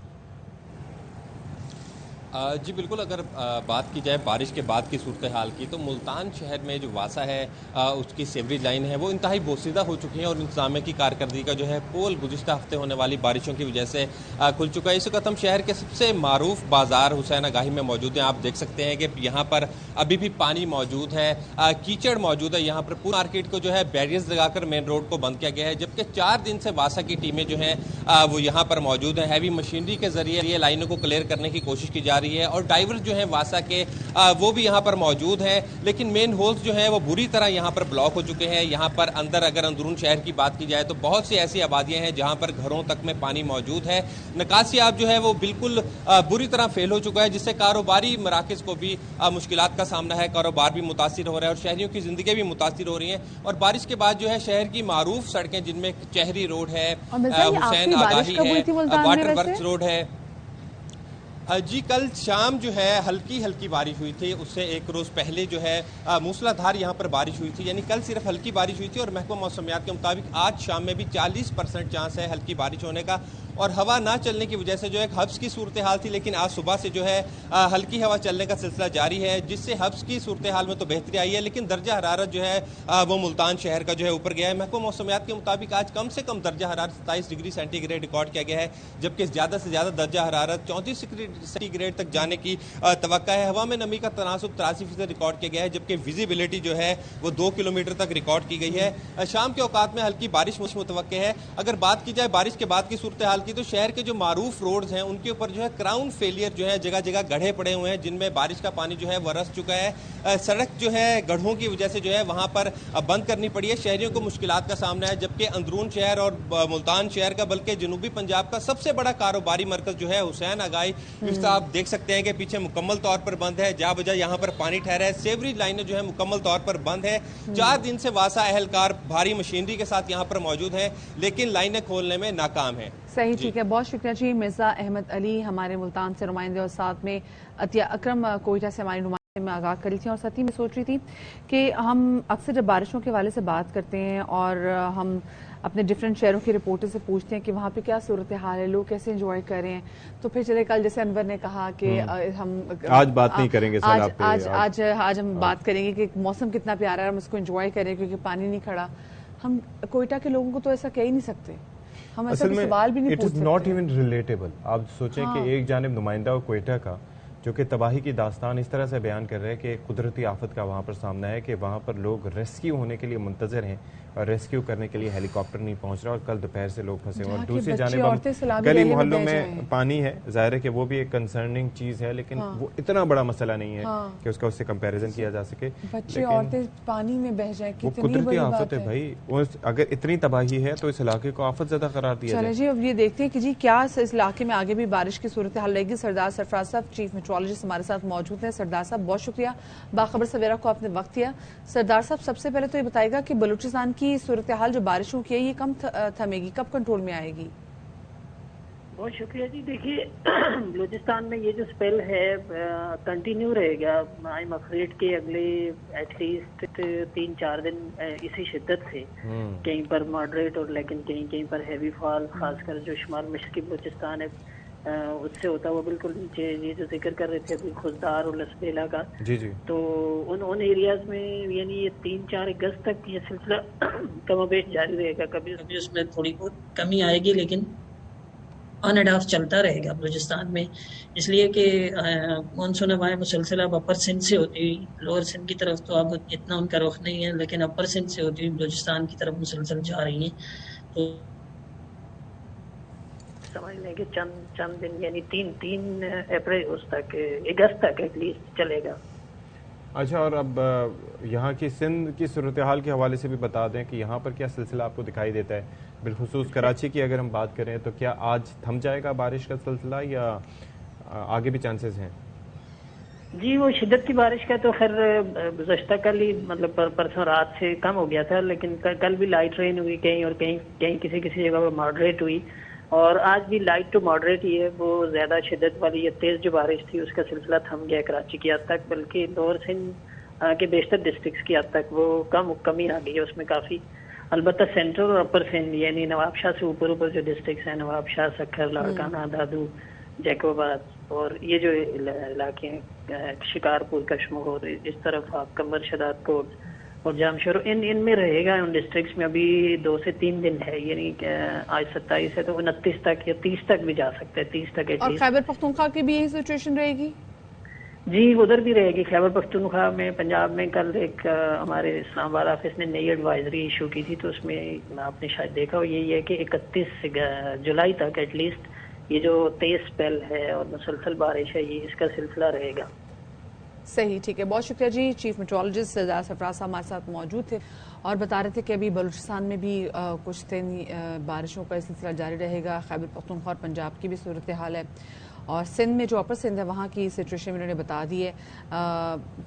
جی بالکل, اگر بات کی جائے بارش کے بعد کی صورتحال کی تو ملتان شہر میں جو واسا ہے اس کی سیوریج لائن ہے وہ انتہائی بوسیدہ ہو چکی ہیں اور انتظامیہ کی کارکردگی کا جو ہے پول گزشتہ ہفتے ہونے والی بارشوں کی وجہ سے کھل چکا ہے. اس وقت ہم شہر کے سب سے معروف بازار حسین آگاہی میں موجود ہیں. آپ دیکھ سکتے ہیں کہ یہاں پر ابھی بھی پانی موجود ہے, کیچڑ موجود ہے. یہاں پر پورا مارکیٹ کو جو ہے بیریئرز لگا کر مین روڈ کو بند کیا گیا ہے, جبکہ 4 دن سے واسا کی ٹیمیں جو ہیں وہ یہاں پر موجود ہیں. ہیوی مشینری کے ذریعے یہ لائنوں کو کلیئر کرنے کی کوشش کی جا رہی ہے اور ڈائیور جو ہیں واسا کے وہ بھی یہاں پر موجود ہیں, لیکن مین ہولز جو ہیں وہ بری طرح یہاں پر بلاک ہو چکے ہیں. یہاں پر اگر اندرون شہر کی بات کی جائے تو بہت سی ایسی آبادیاں ہیں جہاں پر گھروں تک میں پانی موجود ہے. نکاسیاب جو ہے وہ بالکل بری طرح فیل ہو چکا ہے, جس سے کاروباری مراکز کو بھی مشکلات کا سامنا ہے, کاروبار بھی متاثر ہو رہا ہے اور شہریوں کی زندگی بھی متاثر ہو رہی ہیں. اور بارش کے بعد جو ہے شہر کی معروف سڑکیں جن میں چہری روڈ ہے, حسین آگاہی ہے, واٹر ورکس روڈ ہے. جی کل شام جو ہے ہلکی بارش ہوئی تھی, اس سے ایک روز پہلے جو ہے موسلا دھار یہاں پر بارش ہوئی تھی. یعنی کل صرف ہلکی بارش ہوئی تھی اور محکمہ موسمیات کے مطابق آج شام میں بھی 40% چانس ہے ہلکی بارش ہونے کا. اور ہوا نہ چلنے کی وجہ سے جو ایک حبس کی صورتحال تھی, لیکن آج صبح سے جو ہے ہلکی ہوا چلنے کا سلسلہ جاری ہے, جس سے حبس کی صورتحال میں تو بہتری آئی ہے, لیکن درجہ حرارت جو ہے وہ ملتان شہر کا جو ہے اوپر گیا ہے. محکمہ موسمیات کے مطابق آج کم سے کم درجہ حرارت 27 ڈگری سینٹی گریڈ ریکارڈ کیا گیا ہے, جبکہ زیادہ سے زیادہ درجہ حرارت 34 سینٹی گریڈ تک جانے کی توقع ہے. ہوا میں نمی کا تناسب 83% ریکارڈ کیا گیا ہے, جبکہ ویزیبلٹی جو ہے وہ 2 کلومیٹر تک ریکارڈ کی گئی ہے. شام کے اوقات میں ہلکی بارش متوقع ہے. اگر بات کی جائے بارش کے بعد کی صورتحال کی تو شہر کے جو معروف روڈز ہیں ان کے اوپر جو ہے کراؤن فیلئر جو ہے جگہ جگہ گڑھے پڑے ہوئے ہیں, جن میں بارش کا پانی جو ہے وہ رس چکا ہے. سڑک جو ہے گڑھوں کی وجہ سے جو ہے وہاں پر بند کرنی پڑی ہے. شہریوں کو مشکلات کا سامنا ہے, جبکہ اندرون شہر اور ملتان شہر کا بلکہ جنوبی پنجاب کا سب سے بڑا کاروباری مرکز جو ہے حسین آگاہی, اس کا آپ دیکھ سکتے ہیں کہ پیچھے مکمل طور پر بند ہے, جا بجا یہاں پر پانی ٹھہرا ہے. سیوریج لائنیں جو ہے مکمل طور پر بند ہے. 4 دن سے واسا اہلکار بھاری مشینری کے ساتھ یہاں پر موجود ہیں, لیکن لائنیں کھولنے میں ناکام ہیں. صحیح, ٹھیک ہے, بہت شکریہ جی. مرزا احمد علی ہمارے ملتان سے نمائندے اور ساتھ میں عطیہ اکرم کوئٹہ سے ہماری میں آگاہ کر لی تھی، اور ساتھ ہی میں سوچ رہی تھی کہ ہم اکثر جب بارشوں کے حوالے سے بات کرتے ہیں اور ہم اپنے ڈفرینٹ شہروں کے رپورٹر سے پوچھتے ہیں کہ وہاں پہ کیا صورتحال ہے، لوگ کیسے انجوائے کر رہے ہیں، تو پھر چلے کل جیسے انور نے کہا کہ ہم آج بات نہیں کریں گے سیلاب پہ، آج ہم بات کریں گے کہ موسم کتنا پیارا ہے، ہم اس کو انجوائے کریں کیونکہ پانی نہیں کھڑا. ہم کوئٹہ کے لوگوں کو تو ایسا کہہ ہی نہیں سکتے، ہم ایسا سوال بھی نہیں پوچھ سکتے. It is not even relatable. آپ سوچیں کہ ایک جانب نمائندہ کوئٹہ کا جو کہ تباہی کی داستان اس طرح سے بیان کر رہے ہیں کہ قدرتی آفت کا وہاں پر سامنا ہے کہ وہاں پر لوگ ریسکیو ہونے کے لیے منتظر ہیں اور ریسکیو کرنے کے لیے ہیلی کاپٹر نہیں پہنچ رہا، اور کل دوپہر سے لوگ پھنسے ہوئے. اور دوسری جانب گلی محلوں میں پانی ہے، ظاہر ہے کہ وہ بھی ایک کنسرننگ چیز ہے، لیکن وہ اتنا بڑا مسئلہ نہیں ہے کہ اس کا اس سے کمپیریزن کیا جا سکے. بچے عورتیں پانی میں بہہ جائیں، وہ قدرتی آفت ہے بھائی. اگر اتنی تباہی ہے تو اس علاقے کو آفت زدہ قرار دیا جائے. چلے جی اب یہ دیکھتے ہیں کہ جی کیا اس علاقے میں آگے بھی بارش کی صورتحال رہے گی. سردار سرفراز صاحب چیف میٹرولوجسٹ ہمارے ساتھ موجود ہیں. سردار صاحب بہت شکریہ باخبر سویرا کو آپ نے وقت دیا. سردار صاحب سب سے پہلے تو یہ بتائے گا کہ بلوچستان کی صورتحال جو بارشوں کی ہے یہ کم تھمے گی، کب کنٹرول میں آئے گی؟ بہت شکریہ جی. دیکھیے بلوچستان میں یہ جو سپیل ہے کنٹینیو رہے گا. آئی ایم افریڈ کے اگلے ایٹ لیسٹ 3-4 دن اسی شدت سے، کہیں پر ماڈریٹ اور لیکن کہیں پر ہیوی فال، خاص کر جو شمال مشرقی بلوچستان ہے اس سے ہوتا ہوا بالکل نیچے. یہ جو ذکر کر رہے تھے ابھی خزدار اور لسبیلا کا، جی تو ان ایریاز میں یعنی یہ 3-4 اگست تک یہ سلسلہ کم و بیش جاری رہے گا. کبھی اس میں تھوڑی بہت کمی آئے گی لیکن آن اینڈ آف چلتا رہے گا بلوچستان میں، اس لیے کہ مانسون ہوائیں مسلسل اب اپر سندھ سے ہوتی ہوئی لوور سندھ کی طرف تو اب اتنا ان کا رخ نہیں ہے، لیکن اپر سندھ سے ہوتی ہوئی بلوچستان کی طرف مسلسل جا رہی ہیں. تو سمجھ لیں کہ چند دن یعنی 3 اپریل اس تک اگست تک ایٹ لیسٹ چلے گا. اچھا، اور اب یہاں کی سندھ کی صورتحال کے حوالے سے بھی بتا دیں کہ یہاں پر کیا سلسلہ آپ کو دکھائی دیتا ہے؟ بالخصوص کراچی کی اگر ہم بات کریں تو کیا آج تھم جائے گا بارش کا سلسلہ یا آگے بھی چانسز ہیں؟ جی وہ شدت کی بارش کا تو خیر گزشتہ کل ہی مطلب پرسوں رات سے کم ہو گیا تھا، لیکن کل بھی لائٹ رین ہوئی کہیں، اور کہیں کسی جگہ پر ماڈریٹ ہوئی، اور آج بھی لائٹ ٹو ماڈریٹ ہی ہے. وہ زیادہ شدت والی یا تیز جو بارش تھی اس کا سلسلہ تھم گیا کراچی کی حد تک، بلکہ لوور سندھ کے بیشتر ڈسٹرکٹس کی حد تک وہ کمی آ گئی ہے اس میں کافی. البتہ سینٹرل اور اپر سندھ یعنی نواب شاہ سے اوپر جو ڈسٹرکٹس ہیں، نواب شاہ، سکھر، لاڑکانہ، دادو، جیکوباد اور یہ جو علاقے ہیں شکارپور، کشمور، اس طرف آپ کمبر شداد کوٹ اور جامشور، ان میں رہے گا. ان ڈسٹرکٹس میں ابھی 2 سے 3 دن ہے، یعنی آج 27 ہے تو 29 تک یا 30 تک بھی جا سکتا ہے، 30 تک. اور خیبر پختونخوا کی بھی یہی سچویشن رہے گی؟ جی ادھر بھی رہے گی. خیبر پختونخوا میں پنجاب میں کل ایک ہمارے اسلام آباد آفس نے نئی ایڈوائزری ایشو کی تھی، تو اس میں آپ نے شاید دیکھا ہو یہی ہے کہ 31 جولائی تک ایٹ لیسٹ یہ جو تیز سپیل ہے اور مسلسل بارش ہے یہ اس کا سلسلہ رہے گا. صحیح، ٹھیک ہے، بہت شکریہ جی. چیف میٹرولوجسٹ سردار سرفراز صاحب ہمارے ساتھ موجود تھے اور بتا رہے تھے کہ ابھی بلوچستان میں بھی کچھ دن بارشوں کا سلسلہ جاری رہے گا. خیبر پختونخوا اور پنجاب کی بھی صورتحال ہے، اور سندھ میں جو اپر سندھ ہے وہاں کی سچویشن انہوں نے بتا دی ہے.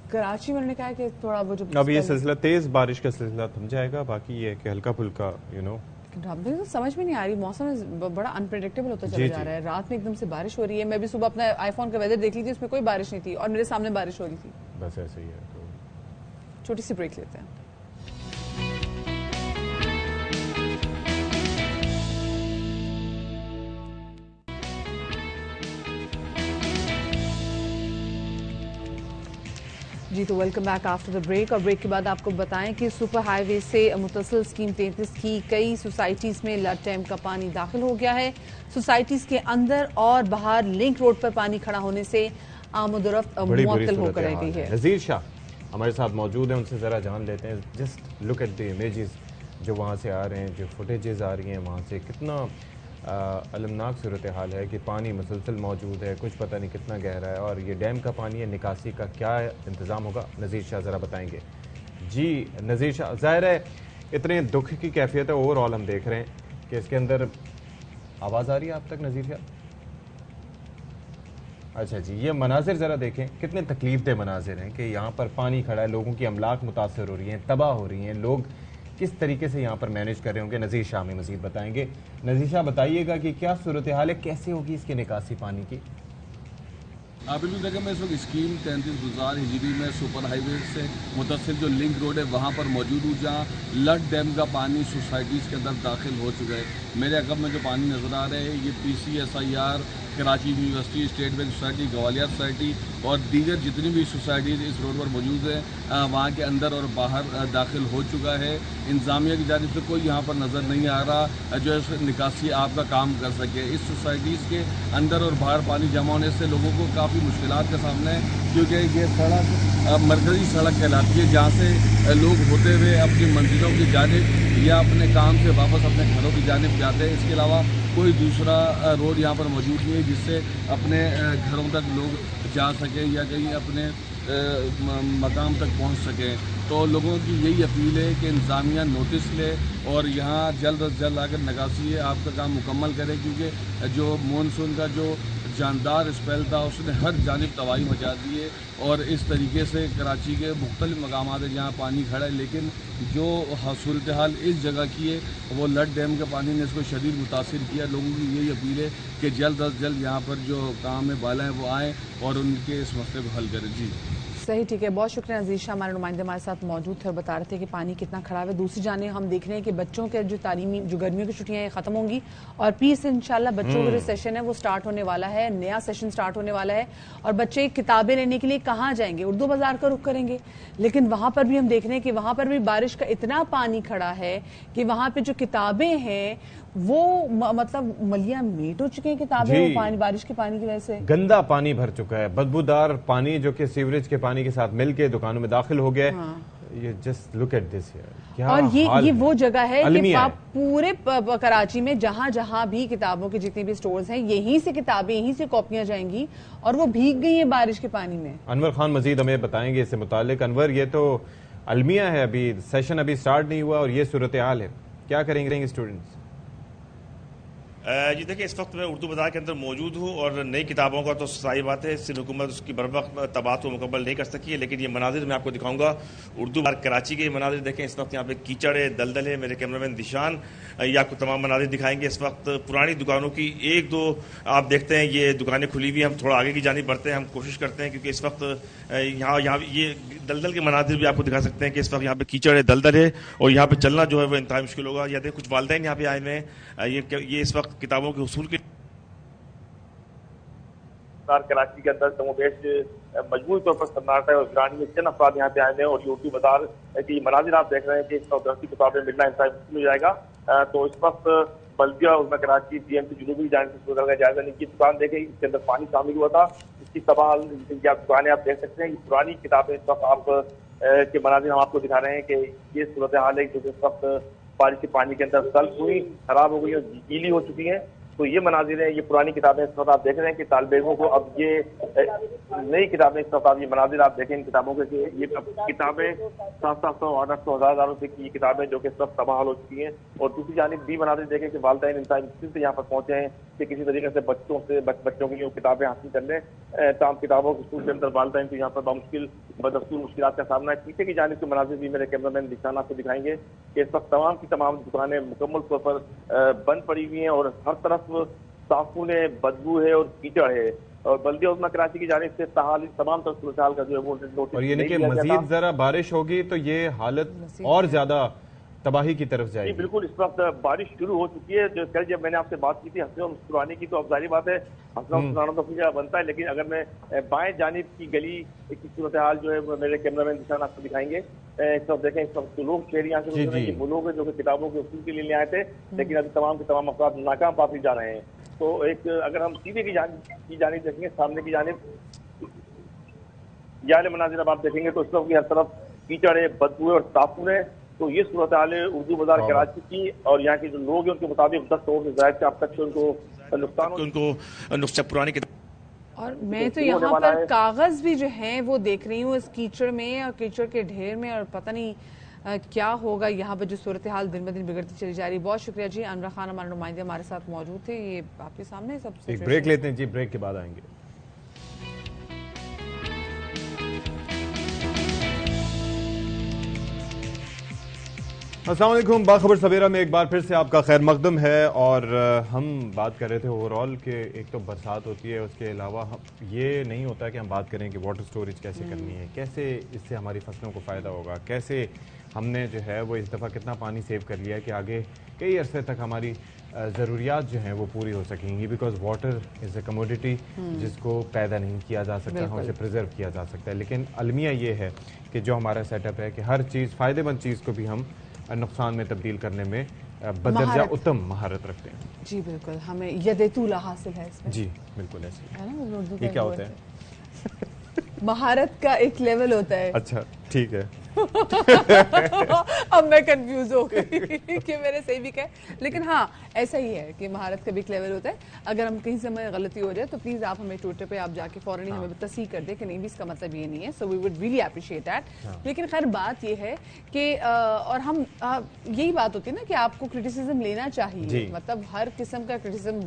کراچی میں انہوں نے کہا کہ تھوڑا وہ جو اب یہ سلسلہ تیز بارش کا سلسلہ تھم جائے گا، باقی یہ کہ ہلکا پھلکا سمجھ میں نہیں آ رہی. موسم بڑا انپریڈکٹیبل ہوتا چلا جا رہا ہے. رات میں ایک دم سے بارش ہو رہی ہے. میں بھی صبح اپنا آئی فون کا ویدر دیکھ لی تھی، اس میں کوئی بارش نہیں تھی اور میرے سامنے بارش ہو رہی تھی. بس ایسے ہی ہے. تو چھوٹی سی بریک لیتے ہیں. جی تو welcome back after the break. اور بریک کے بعد آپ کو بتائیں کہ سپر ہائی وے سے متصل اسکیم 33 کی کئی سوسائٹیز میں لڈ ڈیم کا پانی داخل ہو گیا ہے. سوسائٹیز کے اندر اور باہر لنک روڈ پر پانی کھڑا ہونے سے آمد و رفت معطل ہو کر رہ گئی ہے. نذیر شاہ ہمارے ساتھ موجود ہیں، ان سے ذرا جان لیتے ہیں. Just look at the images جو وہاں سے آ رہے ہیں، جو فوٹیجز آ رہی ہیں وہاں سے، کتنا المناک صورتحال ہے کہ پانی مسلسل موجود ہے، کچھ پتہ نہیں کتنا گہرا ہے، اور یہ ڈیم کا پانی ہے، نکاسی کا کیا انتظام ہوگا؟ نذیر شاہ ذرا بتائیں گے. جی نذیر شاہ، ظاہر ہے اتنے دکھ کی کیفیت ہے اوور آل ہم دیکھ رہے ہیں کہ اس کے اندر آواز آ رہی ہے آپ تک نذیر شاہ؟ اچھا جی، یہ مناظر ذرا دیکھیں، کتنے تکلیف دہ مناظر ہیں کہ یہاں پر پانی کھڑا ہے، لوگوں کی املاک متاثر ہو رہی ہیں، تباہ ہو رہی ہیں. لوگ کس طریقے سے یہاں پر مینیج کر رہے ہوں گے؟ نذیر شاہ میں مزید بتائیں گے. نذیر شاہ بتائیے گا کہ کیا صورتحال ہے، کیسے ہوگی اس کی نکاسی پانی کی؟ بالکل دیکھیں میں اس وقت اسکیم 33 گزار ہجری میں سپر ہائی وے سے متصل جو لنک روڈ ہے وہاں پر موجود ہوں، جہاں لڈ ڈیم کا پانی سوسائٹیز کے اندر داخل ہو چکا ہے۔ میرے عقب میں جو پانی نظر آ رہے ہیں یہ PCSIR Karachi university, state bank society, Gwalior society اور دیگر جتنی بھی سوسائٹیز اس روڈ پر موجود ہیں وہاں کے اندر اور باہر داخل ہو چکا ہے۔ انتظامیہ کی جانب سے کوئی یہاں پر نظر نہیں آ رہا جو اس نکاسی آپ کا کام کر سکے۔ اس سوسائٹیز کے اندر اور باہر پانی جمع ہونے سے لوگوں کو کافی مشکلات کا سامنا ہے، کیونکہ یہ سڑک مرکزی سڑک کہلاتی ہے جہاں سے لوگ ہوتے ہوئے اپنی منزلوں کی جانب یا اپنے کام سے واپس اپنے گھروں کی جانب جاتے ہیں۔ اس کے علاوہ کوئی دوسرا روڈ یہاں پر موجود نہیں ہے جس سے اپنے گھروں تک لوگ جا سکیں یا کہیں اپنے مقام تک پہنچ سکیں۔ تو لوگوں کی یہی اپیل ہے کہ انتظامیہ نوٹس لے اور یہاں جلد از جلد آ کر نکاسی آپ کا کام مکمل کرے، کیونکہ جو مونسون کا جو جاندار اسپیل تھا اس نے ہر جانب تباہی مچا دی ہے، اور اس طریقے سے کراچی کے مختلف مقامات ہیں جہاں پانی کھڑا ہے، لیکن جو صورتحال اس جگہ کی ہے وہ لڈ ڈیم کے پانی نے اس کو شدید متاثر کیا۔ لوگوں کی یہی اپیل ہے کہ جلد از جلد یہاں پر جو کام ہے بالا ہیں وہ آئیں اور ان کے اس مسئلے کو حل کریں۔ جی صحیح، ٹھیک ہے، بہت شکریہ عزیز شاہ، ہمارے نمائندے ہمارے ساتھ موجود تھے اور بتا رہے تھے کہ پانی کتنا خراب ہے۔ دوسری جانب ہم دیکھ رہے ہیں کہ بچوں کے جو تعلیمی جو گرمیوں کی چھٹیاں ختم ہوں گی اور پی سے انشاءاللہ بچوں کا جو سیشن ہے وہ سٹارٹ ہونے والا ہے، نیا سیشن سٹارٹ ہونے والا ہے، اور بچے کتابیں لینے کے لیے کہاں جائیں گے؟ اردو بازار کا رخ کریں گے، لیکن وہاں پر بھی ہم دیکھ رہے ہیں کہ وہاں پر بھی بارش کا اتنا پانی کھڑا ہے کہ وہاں پہ جو کتابیں ہیں وہ مطلب ملیاں میٹ ہو چکے ہیں کتابیں، وہ پانی بارش کے پانی کی وجہ سے گندا پانی بھر چکا ہے، بدبودار پانی جو کہ سیوریج کے پانی کے ساتھ مل کے دکانوں میں داخل ہو گیا ہے۔ یہ جسٹ لک ایٹ دس یار، اور یہ وہ جگہ ہے کہ پورے کراچی میں جہاں جہاں بھی کتابوں کے جتنے بھی سٹورز ہیں یہیں سے کتابیں یہیں سے کاپیاں جائیں گی، اور وہ بھیگ گئی ہیں بارش کے پانی میں۔ انور خان مزید ہمیں بتائیں گے اس سے متعلق۔ انور، یہ تو المیہ ہے، ابھی سیشن ابھی سٹارٹ نہیں ہوا اور یہ صورتحال ہے، کیا کریں گے اسٹوڈنٹس؟ جی دیکھیں، اس وقت میں اردو بازار کے اندر موجود ہوں اور نئی کتابوں کا تو صحیح بات ہے سندھ حکومت اس کی بروقت طباعت کو مکمل نہیں کر سکی ہے، لیکن یہ مناظر میں آپ کو دکھاؤں گا اردو بازار کراچی کے مناظر دیکھیں۔ اس وقت یہاں پہ کیچڑ ہے، دلدل ہے، میرے کیمرامین دشان یہ آپ کو تمام مناظر دکھائیں گے۔ اس وقت پرانی دکانوں کی ایک دو آپ دیکھتے ہیں یہ دکانیں کھلی ہوئی ہیں، ہم تھوڑا آگے کی جانب بڑھتے ہیں، ہم کوشش کرتے ہیں کیونکہ اس وقت یہاں یہ دلدل کے مناظر بھی آپ کو دکھا سکتے ہیں کہ اس وقت یہاں پہ کیچڑ ہے، دلدل ہے، اور یہاں پہ چلنا جو ہے وہ انتہائی مشکل ہوگا۔ یا دیکھ کچھ والدین یہاں پہ آئے ہوئے ہیں، یہ اس وقت کتابوں کے حصول کے کراچی کے اندر کم و بیش مجموعی طور پر سناٹا ہے اور گرانی میں چند افراد یہاں پہ آئے ہیں، اور یہ اردو بازار کی مناظر آپ دیکھ رہے ہیں کہ اس وقت درسی کتابیں ملنا انتہائی مشکل ہو جائے گا۔ تو اس وقت بلدیہ عظمی کراچی DMC جنوبی جانب سے گزر کا جائزہ نہیں کی دکان دیکھیں، اس کے اندر پانی شامل ہوا تھا، اس کی تباہ دکانیں آپ دیکھ سکتے ہیں۔ یہ پرانی کتابیں اس وقت آپ کے مناظر ہم آپ کو دکھا رہے ہیں کہ یہ صورتحال ہے جو اس وقت بارش کے پانی کے اندر تلف ہوئی، خراب ہو گئی اور گیلی ہو چکی ہیں۔ تو یہ مناظر ہیں، یہ پرانی کتابیں اس وقت آپ دیکھ رہے ہیں کہ طالب علموں کو اب یہ نئی کتابیں اس وقت آپ یہ مناظر آپ دیکھیں ان کتابوں کے کہ یہ کتابیں 700 800 1000 روپے کی کتابیں جو کہ اس وقت تباہ ہو چکی ہیں۔ اور دوسری جانب بھی مناظر دیکھیں کہ والدین انتہائی مشکل سے یہاں پر پہنچے ہیں کہ کسی طریقے سے بچوں کی کتابیں حاصل کر لیں۔ تمام کتابوں کے اسکول کے اندر والدین کو یہاں پر بامشکل بدستور مشکلات کا سامنا ہے۔ پیچھے کی جانب کے مناظر بھی میرے کیمرامین دشان آپ کو دکھائیں گے کہ اس وقت تمام کی تمام دکانیں مکمل طور پر بند پڑی ہوئی ہیں اور ہر طرف صافون ہے، بدبو ہے اور کیچڑ ہے، اور بلدیہ عظمی کراچی کی جانب سے تمام تر صورتحال کا جو ہے وہ نوٹس، اور یعنی کہ مزید ذرا بارش ہوگی تو یہ حالت اور زیادہ تباہی کی طرف جائے گی۔ بالکل، اس وقت بارش شروع ہو چکی ہے۔ جو کل جب میں نے آپ سے بات کی تھی ہنسنے اور مسکرانے کی، تو اب ظاہری بات ہے ہنسنا اور مسکرانا تو اپنی جگہ بنتا ہے، لیکن اگر میں بائیں جانب کی گلی کی صورتحال جو ہے وہ میرے کیمرامین نشان آپ کو دکھائیں گے۔ اس وقت دیکھیں، اس وقت لوگ شہری یہاں سے گزر رہے ہیں، وہ لوگ ہیں جو کہ کتابوں کے حصول کے لیے لے آئے تھے، لیکن ابھی تمام کے تمام افراد ناکام پاتے جا رہے ہیں۔ تو ایک اگر ہم سیدھے کی جانب دیکھیں گے، سامنے کی جانب یہ والے مناظر اب آپ دیکھیں گے تو اس وقت ہر طرف کیچڑ ہے، بدبو ہے اور تعفن ہے۔ تو یہ صورتحال ہے اردو بازار کراچی کی، اور یہاں کے جو لوگ ہیں ان کے مطابق 10 کروڑ سے زائد سے اب تک ان کو نقصان پرانی اور میں تو یہاں پر کاغذ بھی جو ہیں وہ دیکھ رہی ہوں اس کیچڑ میں اور کیچڑ کے ڈھیر میں، اور پتہ نہیں کیا ہوگا یہاں پر جو صورتحال دن بدن بگڑتی چلی جا رہی۔ بہت شکریہ جی، انور خان ہمارے نمائندے ہمارے ساتھ موجود تھے، یہ آپ کے سامنے سب سے۔ ایک بریک لیتے ہیں جی، بریک کے بعد آئیں گے۔ السلام علیکم، باخبر سویرا میں ایک بار پھر سے آپ کا خیر مقدم ہے. اور ہم بات کر رہے تھے اوور آل کہ ایک تو برسات ہوتی ہے، اس کے علاوہ یہ نہیں ہوتا کہ ہم بات کریں کہ واٹر سٹوریج کیسے کرنی ہے، کیسے اس سے ہماری فصلوں کو فائدہ ہوگا، کیسے ہم نے جو ہے وہ اس دفعہ کتنا پانی سیو کر لیا ہے کہ آگے کئی عرصے تک ہماری ضروریات جو ہیں وہ پوری ہو سکیں گی. Because water is a commodity جس کو پیدا نہیں کیا جا سکتا، ہم اسے پریزرو کیا جا سکتا ہے. لیکن المیہ یہ ہے کہ جو ہمارا سیٹ اپ ہے کہ ہر چیز فائدے مند چیز کو بھی ہم نقصان میں تبدیل کرنے میں بدرجہ اتم مہارت رکھتے ہیں. جی بالکل، ہمیں ید طولہ حاصل ہے اس میں. جی بالکل ایسے. یہ کیا ہوتا ہے؟ مہارت کا ایک لیول ہوتا ہے. اچھا ٹھیک ہے. اب میں کنفیوز ہو گئی کہ میں نے صحیح بھی کہا، لیکن ہاں ایسا ہی ہے کہ مہارت کا بھی ایک لیول ہوتا ہے. اگر ہم کہیں سے ہمیں غلطی ہو جائے تو پلیز آپ ہمیں ٹویٹر پہ آپ جا کے فوراً ہمیں تصحیح کر دیں کہ نہیں بھی اس کا مطلب یہ نہیں ہے. So we would really appreciate that. لیکن خیر بات یہ ہے کہ اور ہم یہی بات ہوتی ہے نا کہ آپ کو کرٹیسزم لینا چاہیے. مطلب ہر قسم کا کرٹیسزم،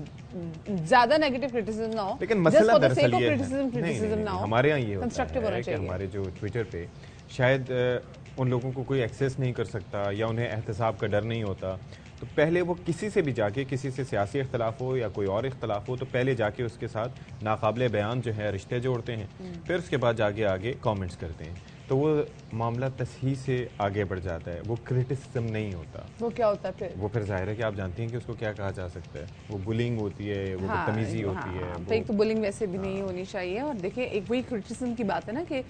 زیادہ نیگیٹو کرٹیسزم نہ ہو، لیکن مسئلہ دراصل یہ ہے ہمارے یہاں یہ ہوتا ہے کہ ہمارے جو ٹویٹر پہ شاید ان لوگوں کو کوئی ایکسیس نہیں کر سکتا یا انہیں احتساب کا ڈر نہیں ہوتا، تو پہلے وہ کسی سے بھی جا کے، کسی سے سیاسی اختلاف ہو یا کوئی اور اختلاف ہو، تو پہلے جا کے اس کے ساتھ ناقابل بیان جو ہے رشتے جوڑتے ہیں، پھر اس کے بعد جا کے آگے کامنٹس کرتے ہیں. تو وہ معاملہ تصحیح سے آگے بڑھ جاتا ہے، وہ کرٹیسزم نہیں ہوتا. وہ کیا ہوتا ہے وہ پھر ظاہر ہے کہ آپ جانتی ہیں کہ اس کو کیا کہا جا سکتا ہے. وہ بلنگ ہوتی ہے، وہ بدتمیزی ہوتی ہے. ایک تو بلنگ ویسے بھی نہیں ہونی چاہیے. اور دیکھیں ایک وہی کرٹیسزم کی بات ہے نا کہ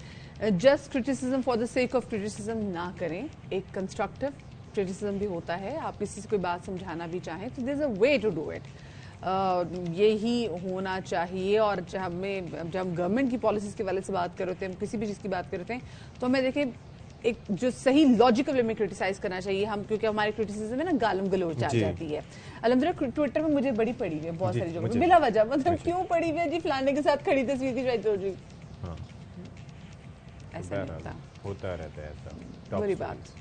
just criticism for the sake of criticism نہ کریں. ایک کنسٹرکٹیو کرٹیسزم بھی ہوتا ہے. آپ کسی سے کوئی بات سمجھانا بھی چاہیں تو دیر از اے وے ٹو ڈو اٹ. یہی ہونا چاہیے. اور جب ہم گورنمنٹ کی پالیسیز کے والے سے بات کر رہے ہیں، ہم کسی بھی چیز کی بات کرتے ہیں، تو ہمیں دیکھیں ایک جو صحیح لاجیکل وے میں کرٹیسائز کرنا چاہیے. ہم کیونکہ ہماری کرٹیسزم میں نا گالم گلوچ آ جاتی ہے. الحمدللہ ٹویٹر میں مجھے بڑی پڑی ہوئی ہے بہت ساری جگہوں بلا وجہ، مطلب کیوں پڑی ہوئی ہے جی فلانے کے ساتھ کھڑی تصویر کی شاید ہو جی. ایسا نہیں ہوتا رہتا ہے ایسا. بری بات.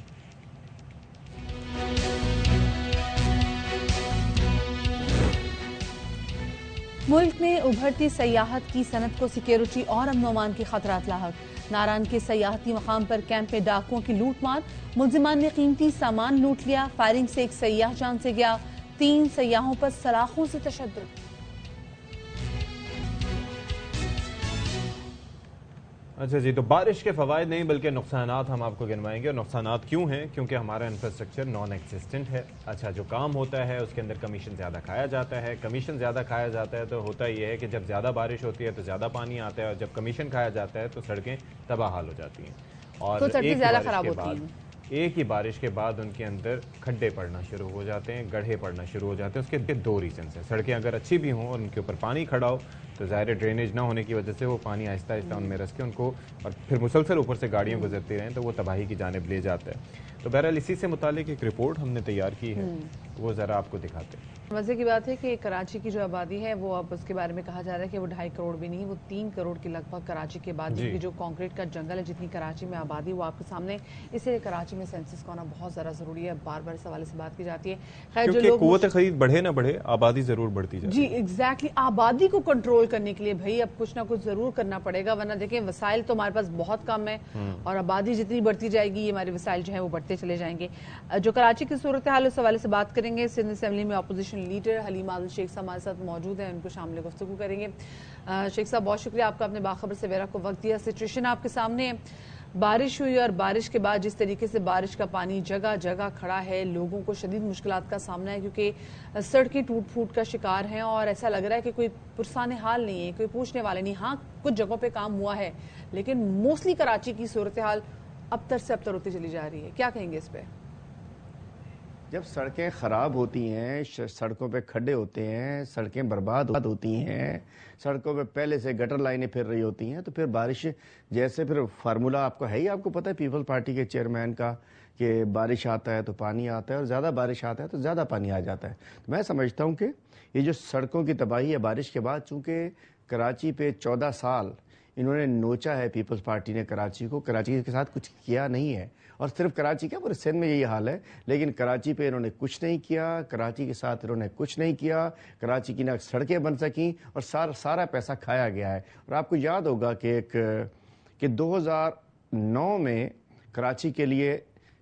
ملک میں ابھرتی سیاحت کی صنعت کو سیکیورٹی اور امن و امان کے خطرات لاحق. ناران کے سیاحتی مقام پر کیمپ میں ڈاکوؤں کی لوٹ مار. ملزمان نے قیمتی سامان لوٹ لیا. فائرنگ سے ایک سیاح جان سے گیا. 3 سیاحوں پر سلاخوں سے تشدد. اچھا جی، تو بارش کے فوائد نہیں بلکہ نقصانات ہم آپ کو گنوائیں گے. اور نقصانات کیوں ہیں؟ کیونکہ ہمارا انفراسٹرکچر نان ایکسسٹنٹ ہے. اچھا جو کام ہوتا ہے اس کے اندر کمیشن زیادہ کھایا جاتا ہے. کمیشن زیادہ کھایا جاتا ہے تو ہوتا یہ ہے کہ جب زیادہ بارش ہوتی ہے تو زیادہ پانی آتا ہے، اور جب کمیشن کھایا جاتا ہے تو سڑکیں تباہ حال ہو جاتی ہیں. اور ایک ہی بارش کے بعد ان کے اندر کھڈے پڑنا شروع ہو جاتے ہیں، گڑھے پڑنا شروع ہو جاتے ہیں. اس کے 2 ریزنس ہیں. سڑکیں اگر اچھی بھی ہوں اور ان کے اوپر پانی کھڑا ہو تو ظاہر ڈرینیج نہ ہونے کی وجہ سے وہ پانی آہستہ آہستہ ان میں رس کے ان کو، اور پھر مسلسل اوپر سے گاڑیاں گزرتی رہیں تو وہ تباہی کی جانب لے جاتا ہے. تو بہرحال اسی سے متعلق ایک رپورٹ ہم نے تیار کی ہے، وہ ذرا آپ کو دکھاتے ہیں. مزے کی بات ہے کہ کراچی کی جو آبادی ہے وہ اب اس کے بارے میں کہا جا رہا ہے کہ وہ 2.5 کروڑ بھی نہیں، وہ 3 کروڑ کی لگ بھگ کراچی کی آبادی کی جو کانکریٹ کا جنگل ہے، جتنی کراچی میں آبادی وہ آپ کے سامنے. اس لیے کراچی میں سینسس کا ہونا بہت زیادہ ضروری ہے. بار بار اس حوالے سے بات کی جاتی ہے. خیر جو لوگ قوت خرید بڑھے نہ بڑھے، آبادی ضرور بڑھتی جائے. جی ایگزیکٹلی. آبادی کو کنٹرول کرنے کے لیے بھائی اب کچھ نہ کچھ ضرور کرنا پڑے گا، ورنہ دیکھیں وسائل تو ہمارے پاس بہت کم ہے، اور آبادی جتنی بڑھتی جائے گی ہمارے وسائل جو ہیں وہ بڑھتے چلے جائیں گے. جو کراچی کی صورتحال اس حوالے سے بات کریں گے. سندھ اسمبلی میں اپوزیشن لیڈر حلیم عادل شیخ صاحب ہمارے ساتھ موجود ہیں، ان کو شامل گفتگو کریں گے. شیخ صاحب بہت شکریہ آپ کا، اپنے باخبر سویرا کو وقت دیا. سچویشن آپ کے سامنے ہے. بارش ہوئی اور بارش کے بعد جس طریقے سے بارش کا پانی جگہ جگہ کھڑا ہے، لوگوں کو شدید مشکلات کا سامنا ہے کیونکہ سڑکیں ٹوٹ پھوٹ کا شکار ہیں، اور ایسا لگ رہا ہے کہ کوئی پرسان حال نہیں ہے، کوئی پوچھنے والے نہیں. ہاں کچھ جگہوں پہ کام ہوا ہے، لیکن موسٹلی کراچی کی صورتحال ابتر سے ابتر ہوتی چلی جا رہی ہے. کیا کہیں گے اس پہ؟ جب سڑکیں خراب ہوتی ہیں، سڑکوں پہ کھڈے ہوتے ہیں، سڑکیں برباد ہوتی ہیں، سڑکوں پہ پہلے سے گٹر لائنیں پھر رہی ہوتی ہیں، تو پھر بارش جیسے پھر فارمولہ آپ کو ہے ہی، آپ کو پتہ ہے پیپل پارٹی کے چیئرمین کا کہ بارش آتا ہے تو پانی آتا ہے، اور زیادہ بارش آتا ہے تو زیادہ پانی آ جاتا ہے. تو میں سمجھتا ہوں کہ یہ جو سڑکوں کی تباہی ہے بارش کے بعد، چونکہ کراچی پہ 14 سال انہوں نے نوچا ہے پیپلز پارٹی نے کراچی کو، کراچی کے ساتھ کچھ کیا نہیں ہے. اور صرف کراچی کیا، پورے سندھ میں یہی حال ہے. لیکن کراچی پہ انہوں نے کچھ نہیں کیا، کراچی کے ساتھ انہوں نے کچھ نہیں کیا. کراچی کی نہ سڑکیں بن سکیں، اور سارا پیسہ کھایا گیا ہے. اور آپ کو یاد ہوگا کہ 2009 میں کراچی کے لیے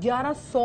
1100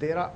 13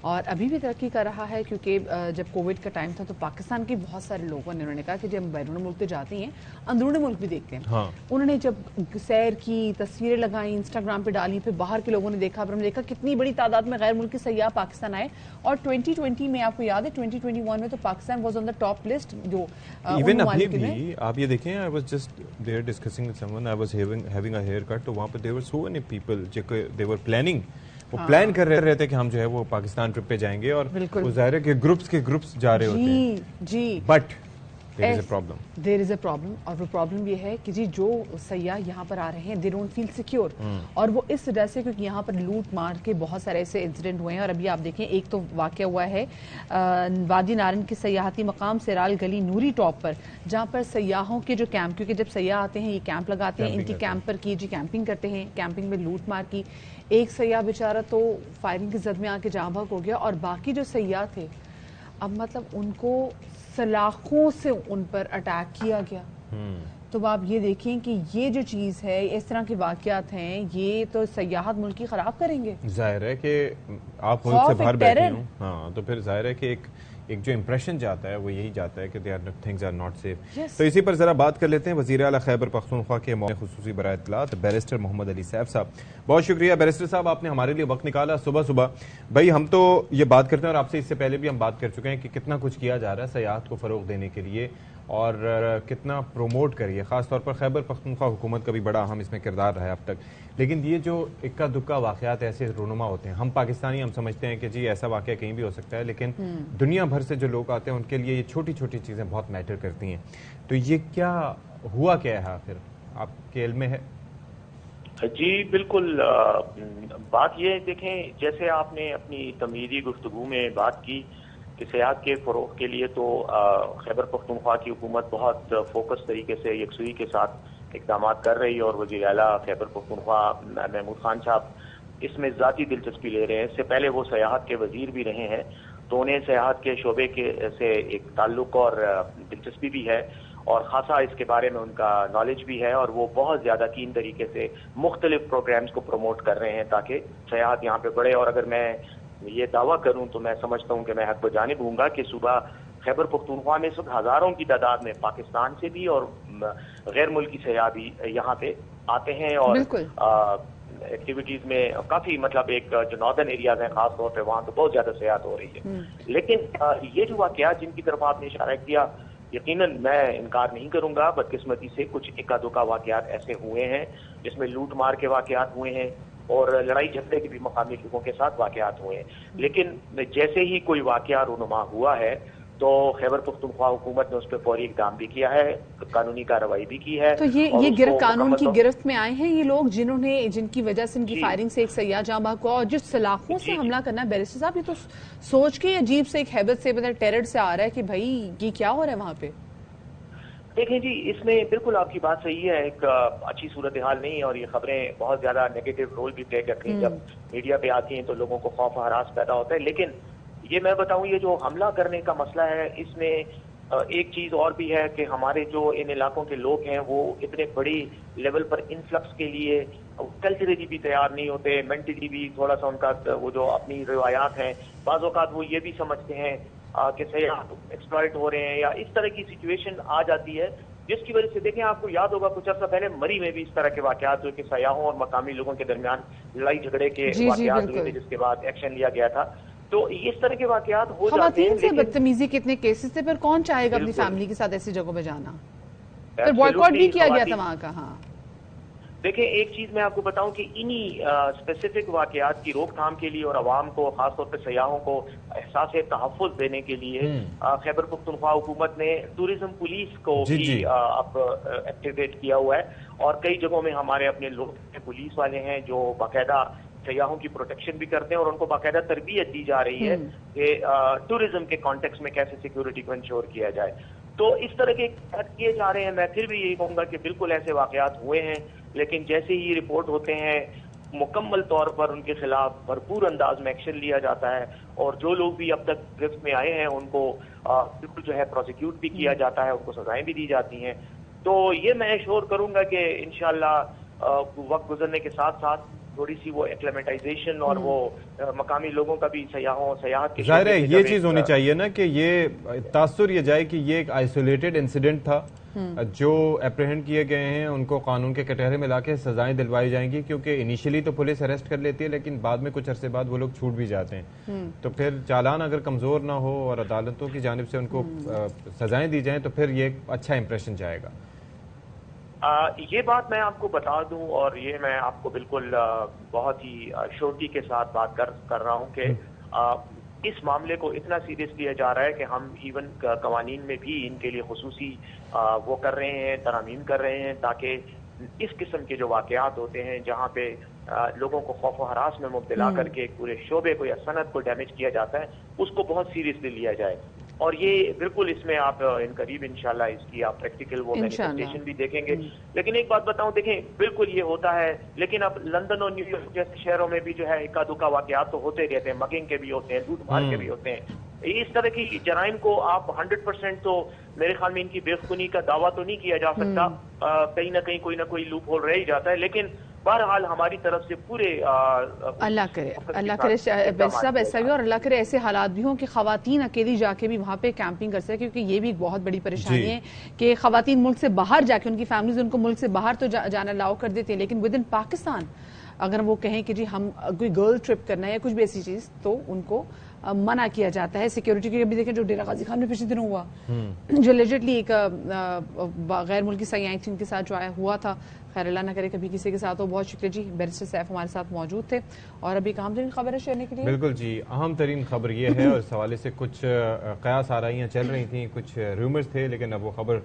اور ابھی بھی ترقی کر رہا ہے، کیونکہ جب کووڈ کا ٹائم تھا تو پاکستان کے بہت سارے لوگوں نے انہوں نے کہا کہ جب ہم بیرون ملک تو جاتے ہیں، اندرون ملک بھی دیکھتے ہیں. انہوں نے جب سیر کی، تصویریں لگائیں، انسٹاگرام پہ ڈالی، پھر باہر کے لوگوں نے دیکھا، پھر ہم نے دیکھا کتنی بڑی تعداد میں غیر ملکی سیاح پاکستان آئے. اور 2020 میں آپ کو یاد ہے 2021 میں تو Pakistan was on the top list. جو ایون ابھی بھی آپ یہ دیکھیں، I was just there discussing with someone, I was having a haircut, تو وہاں پہ there were so many people they were planning, وہ پلان کر رہے تھے کہ ہم جو ہے وہ پاکستان ٹرپ پہ جائیں گے، اور وہ ظاہر ہے کہ گروپس جا رہے ہوتے ہیں. جی but there is a problem. اور وہ پرابلم یہ ہے کہ جی جو سیاح یہاں پر آ رہے ہیں they don't feel secure. اور وہ اس وجہ سے کیونکہ یہاں پر لوٹ مار کے بہت سارے ایسے انسیڈنٹ ہوئے ہیں. اور ابھی آپ دیکھیں ایک تو واقعہ ہوا ہے وادی نارنگ کے سیاحتی مقام سیرال گلی نوری ٹاپ پر، جہاں پر سیاحوں کے جو کیمپ، کیونکہ جب سیاح آتے ہیں یہ کیمپ لگاتے ہیں، ان کی کیمپ پر کی کیمپنگ کرتے ہیں، کیمپنگ میں لوٹ مار کی. ایک سیاح بیچارہ تو فائرنگ کی زد میں آ کے جاں بحق ہو گیا، اور باقی جو سیاح تھے اب مطلب ان کو سلاخوں سے ان پر اٹیک کیا گیا. تو آپ یہ دیکھیں کہ یہ جو چیز ہے، اس طرح کے واقعات ہیں، یہ تو سیاحت ملک کی خراب کریں گے. ظاہر ہے کہ آپ ملک سے باہر بیٹھے ہوں، ہاں تو پھر ظاہر ہے کہ ایک جو امپریشن جاتا ہے وہ یہی جاتا ہے کہ things are not safe. تو اسی پر ذرا بات کر لیتے ہیں وزیر اعلیٰ خیبر پختونخوا کے خصوصی برائے اطلاعات بیرسٹر محمد علی سیف صاحب. بہت شکریہ بیرسٹر صاحب، آپ نے ہمارے لیے وقت نکالا صبح. بھائی ہم تو یہ بات کرتے ہیں، اور آپ سے اس سے پہلے بھی ہم بات کر چکے ہیں کہ کتنا کچھ کیا جا رہا ہے سیاحت کو فروغ دینے کے لیے، اور کتنا پروموٹ کریے. خاص طور پر خیبر پختونخوا حکومت کا بھی بڑا اہم اس میں کردار رہا ہے اب تک. لیکن یہ جو اکا دکا واقعات ایسے رونما ہوتے ہیں، ہم پاکستانی ہم سمجھتے ہیں کہ جی ایسا واقعہ کہیں بھی ہو سکتا ہے، لیکن دنیا بھر سے جو لوگ آتے ہیں ان کے لیے یہ چھوٹی چھوٹی چیزیں بہت میٹر کرتی ہیں. تو یہ کیا ہوا کیا ہے آخر آپ کے علم میں ہے؟ جی بالکل. بات یہ دیکھیں، جیسے آپ نے اپنی تمہیدی گفتگو میں بات کی کہ سیاحت کے فروغ کے لیے تو خیبر پختونخوا کی حکومت بہت فوکس طریقے سے یکسوئی کے ساتھ اقدامات کر رہی ہے، اور وزیر اعلیٰ خیبر پختونخوا محمود خان صاحب اس میں ذاتی دلچسپی لے رہے ہیں. اس سے پہلے وہ سیاحت کے وزیر بھی رہے ہیں، تو انہیں سیاحت کے شعبے سے ایک تعلق اور دلچسپی بھی ہے، اور خاصا اس کے بارے میں ان کا نالج بھی ہے، اور وہ بہت زیادہ کین طریقے سے مختلف پروگرامز کو پروموٹ کر رہے ہیں تاکہ سیاحت یہاں پہ بڑھے. اور اگر میں یہ دعویٰ کروں تو میں سمجھتا ہوں کہ میں حق بجانب ہوں گا کہ صوبہ خیبر پختونخوا میں سب ہزاروں کی تعداد میں پاکستان سے بھی اور غیر ملکی سیاح بھی یہاں پہ آتے ہیں، اور ایکٹیویٹیز میں کافی مطلب ایک جو ناردرن ایریاز ہیں خاص طور پہ وہاں تو بہت زیادہ سیاحت ہو رہی ہے. لیکن یہ جو واقعات جن کی طرف آپ نے اشارہ کیا، یقیناً میں انکار نہیں کروں گا، بدقسمتی سے کچھ اکا دکا واقعات ایسے ہوئے ہیں جس میں لوٹ مار کے واقعات ہوئے ہیں، اور لڑائی جھگڑے کے بھی مقامی لوگوں کے ساتھ واقعات ہوئے ہیں. لیکن جیسے ہی کوئی واقعہ رونما ہوا ہے تو خیبر پختونخوا حکومت نے اس پہ فوری اقدام بھی کیا ہے، قانونی کارروائی بھی کی ہے. تو یہ قانون کی گرفت میں آئے ہیں یہ لوگ جن کی وجہ سے ان کی فائرنگ سے ایک سیاح جاں بحق ہوا، اور جو سلاخوں سے حملہ کرنا ہے بیرسٹر صاحب، یہ تو سوچ کے عجیب سے ایک ہیبت سے مطلب ٹیرر سے آ رہا ہے کہ بھائی یہ کیا ہو رہا ہے وہاں پہ. دیکھیں جی، اس میں بالکل آپ کی بات صحیح ہے، ایک اچھی صورتحال نہیں ہے، اور یہ خبریں بہت زیادہ نیگیٹو رول بھی پلے کرتی ہیں. جب میڈیا پہ آتی ہیں تو لوگوں کو خوف و ہراس پیدا ہوتا ہے. لیکن یہ میں بتاؤں، یہ جو حملہ کرنے کا مسئلہ ہے، اس میں ایک چیز اور بھی ہے کہ ہمارے جو ان علاقوں کے لوگ ہیں وہ اتنے بڑی لیول پر انفلکس کے لیے کلچرلی بھی تیار نہیں ہوتے، مینٹلی بھی تھوڑا سا ان کا وہ جو اپنی روایات ہیں، بعض اوقات وہ یہ بھی سمجھتے ہیں کہ سیاح ایکسپلائٹ ہو رہے ہیں، یا اس طرح کی سچویشن آ جاتی ہے، جس کی وجہ سے دیکھیں آپ کو یاد ہوگا کچھ عرصہ پہلے مری میں بھی اس طرح کے واقعات ہوئے کہ سیاحوں اور مقامی لوگوں کے درمیان لڑائی جھگڑے کے واقعات ہوئے تھے، جس کے بعد ایکشن لیا گیا تھا. تو اس طرح کے واقعات ہو جاتے ہیں. خواتین سے بدتمیزی کتنے کیسز تھے، پھر کون چاہے گا اپنی فیملی کے ساتھ ایسی جگہوں پہ جانا؟ پھر بوائکاٹ بھی کیا گیا تھا وہاں کا. ہاں دیکھیں، ایک چیز میں آپ کو بتاؤں کہ انہی اسپیسیفک واقعات کی روک تھام کے لیے اور عوام کو خاص طور پہ سیاحوں کو احساس تحفظ دینے کے لیے خیبر پختونخوا حکومت نے ٹورزم پولیس کو بھی اب ایکٹیویٹ کیا ہوا ہے، اور کئی جگہوں میں ہمارے اپنے لوگ پولیس والے ہیں جو باقاعدہ سیاحوں کی پروٹیکشن بھی کرتے ہیں، اور ان کو باقاعدہ تربیت دی جا رہی ہے کہ ٹورزم کے کانٹیکس میں کیسے سیکیورٹی کو انشور کیا جائے. تو اس طرح کے کیے جا رہے ہیں. میں پھر بھی یہی کہوں گا کہ بالکل ایسے واقعات ہوئے ہیں، لیکن جیسے ہی رپورٹ ہوتے ہیں مکمل طور پر ان کے خلاف بھرپور انداز میں ایکشن لیا جاتا ہے، اور جو لوگ بھی اب تک گرفت میں آئے ہیں ان کو بالکل جو ہے پروسیکیوٹ بھی کیا جاتا ہے، ان کو سزائیں بھی دی جاتی ہیں. تو یہ میں شور کروں گا کہ انشاءاللہ وقت گزرنے کے ساتھ ساتھ تھوڑی سی وہ ایکلیمیٹائزیشن اور وہ مقامی لوگوں کا بھی سیاحت کی ظاہر ہے یہ چیز ہونی چاہیے نا کہ یہ تاثر یہ جائے کہ یہ ایک آئسولیٹڈ انسیڈنٹ تھا. جو اپریہنڈ کیے گئے ہیں ان کو قانون کے کٹہرے میں لا کے سزائیں دلوائی جائیں گی, کیونکہ انیشلی تو پولیس اریسٹ کر لیتی ہے لیکن بعد میں کچھ عرصے بعد وہ لوگ چھوٹ بھی جاتے ہیں. تو پھر چالان اگر کمزور نہ ہو اور عدالتوں کی جانب سے ان کو سزائیں دی جائیں تو پھر یہ ایک اچھا امپریشن جائے گا. یہ بات میں آپ کو بتا دوں, اور یہ میں آپ کو بالکل بہت ہی شورٹی کے ساتھ بات کر رہا ہوں کہ اس معاملے کو اتنا سیریس لیا جا رہا ہے کہ ہم ایون قوانین میں بھی ان کے لیے خصوصی وہ کر رہے ہیں, ترامیم کر رہے ہیں, تاکہ اس قسم کے جو واقعات ہوتے ہیں جہاں پہ لوگوں کو خوف و ہراس میں مبتلا کر کے پورے شعبے کو یا صنعت کو ڈیمیج کیا جاتا ہے, اس کو بہت سیریسلی لیا جائے. اور یہ بالکل اس میں آپ ان قریب انشاءاللہ اس کی آپ پریکٹیکل وہ مینیفیسٹیشن بھی دیکھیں گے. لیکن ایک بات بتاؤں, دیکھیں بالکل یہ ہوتا ہے, لیکن اب لندن اور نیو یارک جیسے شہروں میں بھی جو ہے اکا دکا واقعات تو ہوتے رہتے ہیں, مگنگ کے بھی ہوتے ہیں, لوٹ مار کے بھی ہوتے ہیں. اس طرح کی جرائم کو آپ 100% تو میرے خیال میں ان کی بے خونی کا دعویٰ تو نہیں کیا جا سکتا, کہیں نہ کہیں کوئی نہ کوئی لوپ ہول رہ ہی جاتا ہے. لیکن بہرحال ہماری طرف سے پورے اللہ کرے صاحب ایسا بھی, اور اللہ کرے ایسے حالات بھی ہوں کہ خواتین اکیلی جا کے بھی وہاں پہ کیمپنگ کر سکے, کیونکہ یہ بھی ایک بہت بڑی پریشانی ہے کہ خواتین ملک سے باہر جا کے ان کی فیملیز ان کو ملک سے باہر تو جانا الاؤ کر دیتے ہیں, لیکن ود ان پاکستان اگر وہ کہیں کہ جی ہم کوئی گرل ٹرپ کرنا ہے یا کچھ بھی ایسی چیز تو ان کو منع کیا جاتا ہے. سیکیورٹی کے بھی دیکھیں جو ڈیرہ غازی خان میں پچھلے دنوں ہوا, جو لیجٹلی ایک غیر ملکی سیاح تھی ان کے ساتھ جو آیا ہوا تھا, خیر اللہ نہ کرے کبھی کسی کے ساتھ ہو. بہت شکریہ جی, بیرسٹر سیف ہمارے ساتھ موجود تھے. اور ابھی اہم ترین خبر ہے شیئر کے لیے. بالکل جی, اہم ترین خبر یہ ہے, اور اس حوالے سے کچھ قیاس آرائیاں چل رہی تھیں, کچھ رومرز تھے, لیکن اب وہ خبر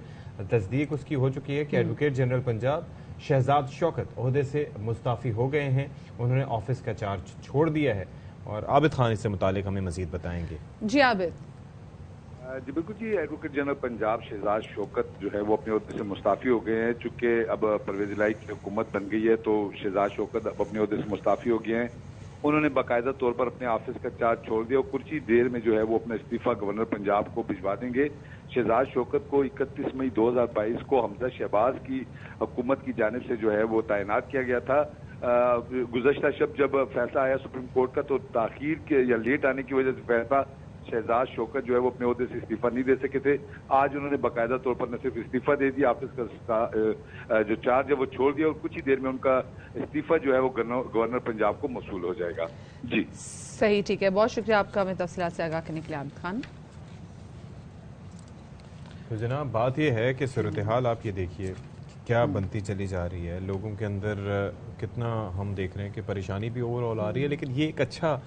تصدیق اس کی ہو چکی ہے کہ ایڈوکیٹ جنرل پنجاب شہزاد شوکت عہدے سے مستعفی ہو گئے ہیں. انہوں نے آفس کا چارج چھوڑ دیا ہے, اور عابد خان اس سے متعلق ہمیں مزید بتائیں گے. جی عابد. جی بالکل جی, ایڈوکیٹ جنرل پنجاب شہزاد شوکت جو ہے وہ اپنے عہدے سے مستعفی ہو گئے ہیں. چونکہ اب پرویز الہی کی حکومت بن گئی ہے تو شہزاد شوکت اب اپنے عہدے سے مستعفی ہو گئے ہیں. انہوں نے باقاعدہ طور پر اپنے آفس کا چارج چھوڑ دیا, اور کچھ ہی دیر میں جو ہے وہ اپنا استعفیٰ گورنر پنجاب کو بھجوا دیں گے. شہزاد شوکت کو 31 مئی 2022 کو حمزہ شہباز کی حکومت کی جانب سے جو ہے وہ تعینات کیا گیا تھا. گزشتہ شب جب فیصلہ آیا سپریم کورٹ کا تو تاخیر کے یا لیٹ آنے کی وجہ سے فیصلہ شہزاد شوکت جو ہے وہ اپنے عہدے سے استعفیٰ نہیں دے سکے تھے. آج انہوں نے باقاعدہ طور پر نہ صرف استعفیٰ دے دیا, آفس کا جو چارج ہے وہ چھوڑ دیا, اور کچھ ہی دیر میں ان کا استعفیٰ جو ہے وہ گورنر پنجاب کو موصول ہو جائے گا. جی صحیح, ٹھیک ہے, بہت شکریہ آپ کا ہمیں تفصیلات سے آگاہ کرنے کے لیے عابد خان. تو جناب بات یہ ہے کہ صورتحال آپ یہ دیکھیے کیا بنتی چلی جا رہی ہے, لوگوں کے اندر کتنا ہم دیکھ رہے ہیں کہ پریشانی بھی اوور آل آ رہی ہے, لیکن یہ ایک اچھا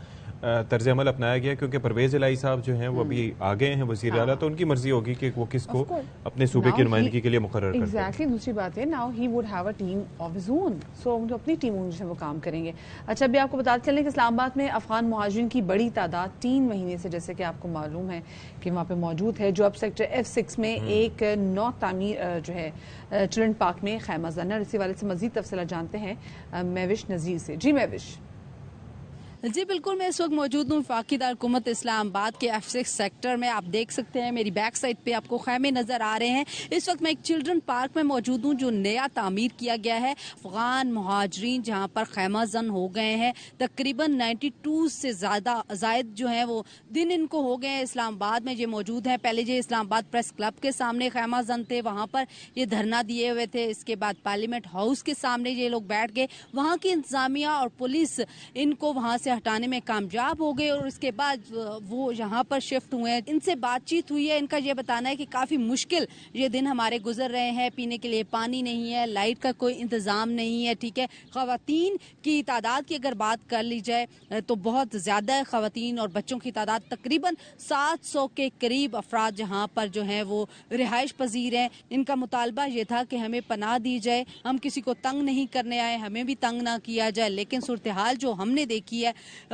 طرز عمل اپنایا گیا کیونکہ پرویز الہی صاحب جو ہیں وہ ابھی آگے ہیں وزیر اعلیٰ, تو ان کی مرضی ہوگی کہ وہ کس کو اپنے صوبے کی نمائندگی کے لیے مقرر کرتے ہیں. ایگزیکٹلی, دوسری بات ہے now he would have a team of his own, so ان کو اپنی ٹیموں سے وہ کام کریں گے. اچھا, ابھی آپ کو بتاتے چلیں کہ اسلام آباد میں افغان مہاجرین کی بڑی تعداد 3 مہینے سے جیسے کہ آپ کو معلوم ہے کہ وہاں پہ موجود ہے, جو اب سیکٹر F6 میں ایک نو تعمیر جو ہے چلڈرن پارک میں خیمہ زن ہے. اسی والے سے مزید تفصیلات جانتے ہیں مہوش نذیر سے. جی مہوش. جی بالکل, میں اس وقت موجود ہوں وفاقی دارالحکومت اسلام آباد کے F6 سیکٹر میں. آپ دیکھ سکتے ہیں میری بیک سائڈ پہ آپ کو خیمے نظر آ رہے ہیں. اس وقت میں ایک چلڈرن پارک میں موجود ہوں جو نیا تعمیر کیا گیا ہے. افغان مہاجرین جہاں پر خیمہ زن ہو گئے ہیں, تقریباً 92 سے زائد جو ہیں وہ دن ان کو ہو گئے ہیں اسلام آباد میں. یہ موجود ہیں, پہلے جو اسلام آباد پریس کلب کے سامنے خیمہ زن تھے, وہاں پر یہ دھرنا دیے ہوئے تھے. اس کے بعد پارلیمنٹ ہاؤس کے سامنے یہ لوگ بیٹھ گئے, وہاں کی انتظامیہ اور پولیس ان کو وہاں سے ہٹانے میں کامیاب ہو گئے, اور اس کے بعد وہ یہاں پر شفٹ ہوئے ہیں. ان سے بات چیت ہوئی ہے, ان کا یہ بتانا ہے کہ کافی مشکل یہ دن ہمارے گزر رہے ہیں, پینے کے لیے پانی نہیں ہے, لائٹ کا کوئی انتظام نہیں ہے. ٹھیک ہے, خواتین کی تعداد کی اگر بات کر لی جائے تو بہت زیادہ ہے خواتین, اور بچوں کی تعداد تقریباً 700 کے قریب افراد جہاں پر جو ہیں وہ رہائش پذیر ہیں. ان کا مطالبہ یہ تھا کہ ہمیں پناہ دی جائے, ہم کسی کو تنگ نہیں کرنے آئے, ہمیں بھی تنگ نہ کیا جائے. لیکن صورتحال جو ہم نے دیکھی ہے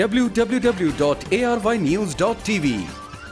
www.arYnews.tv।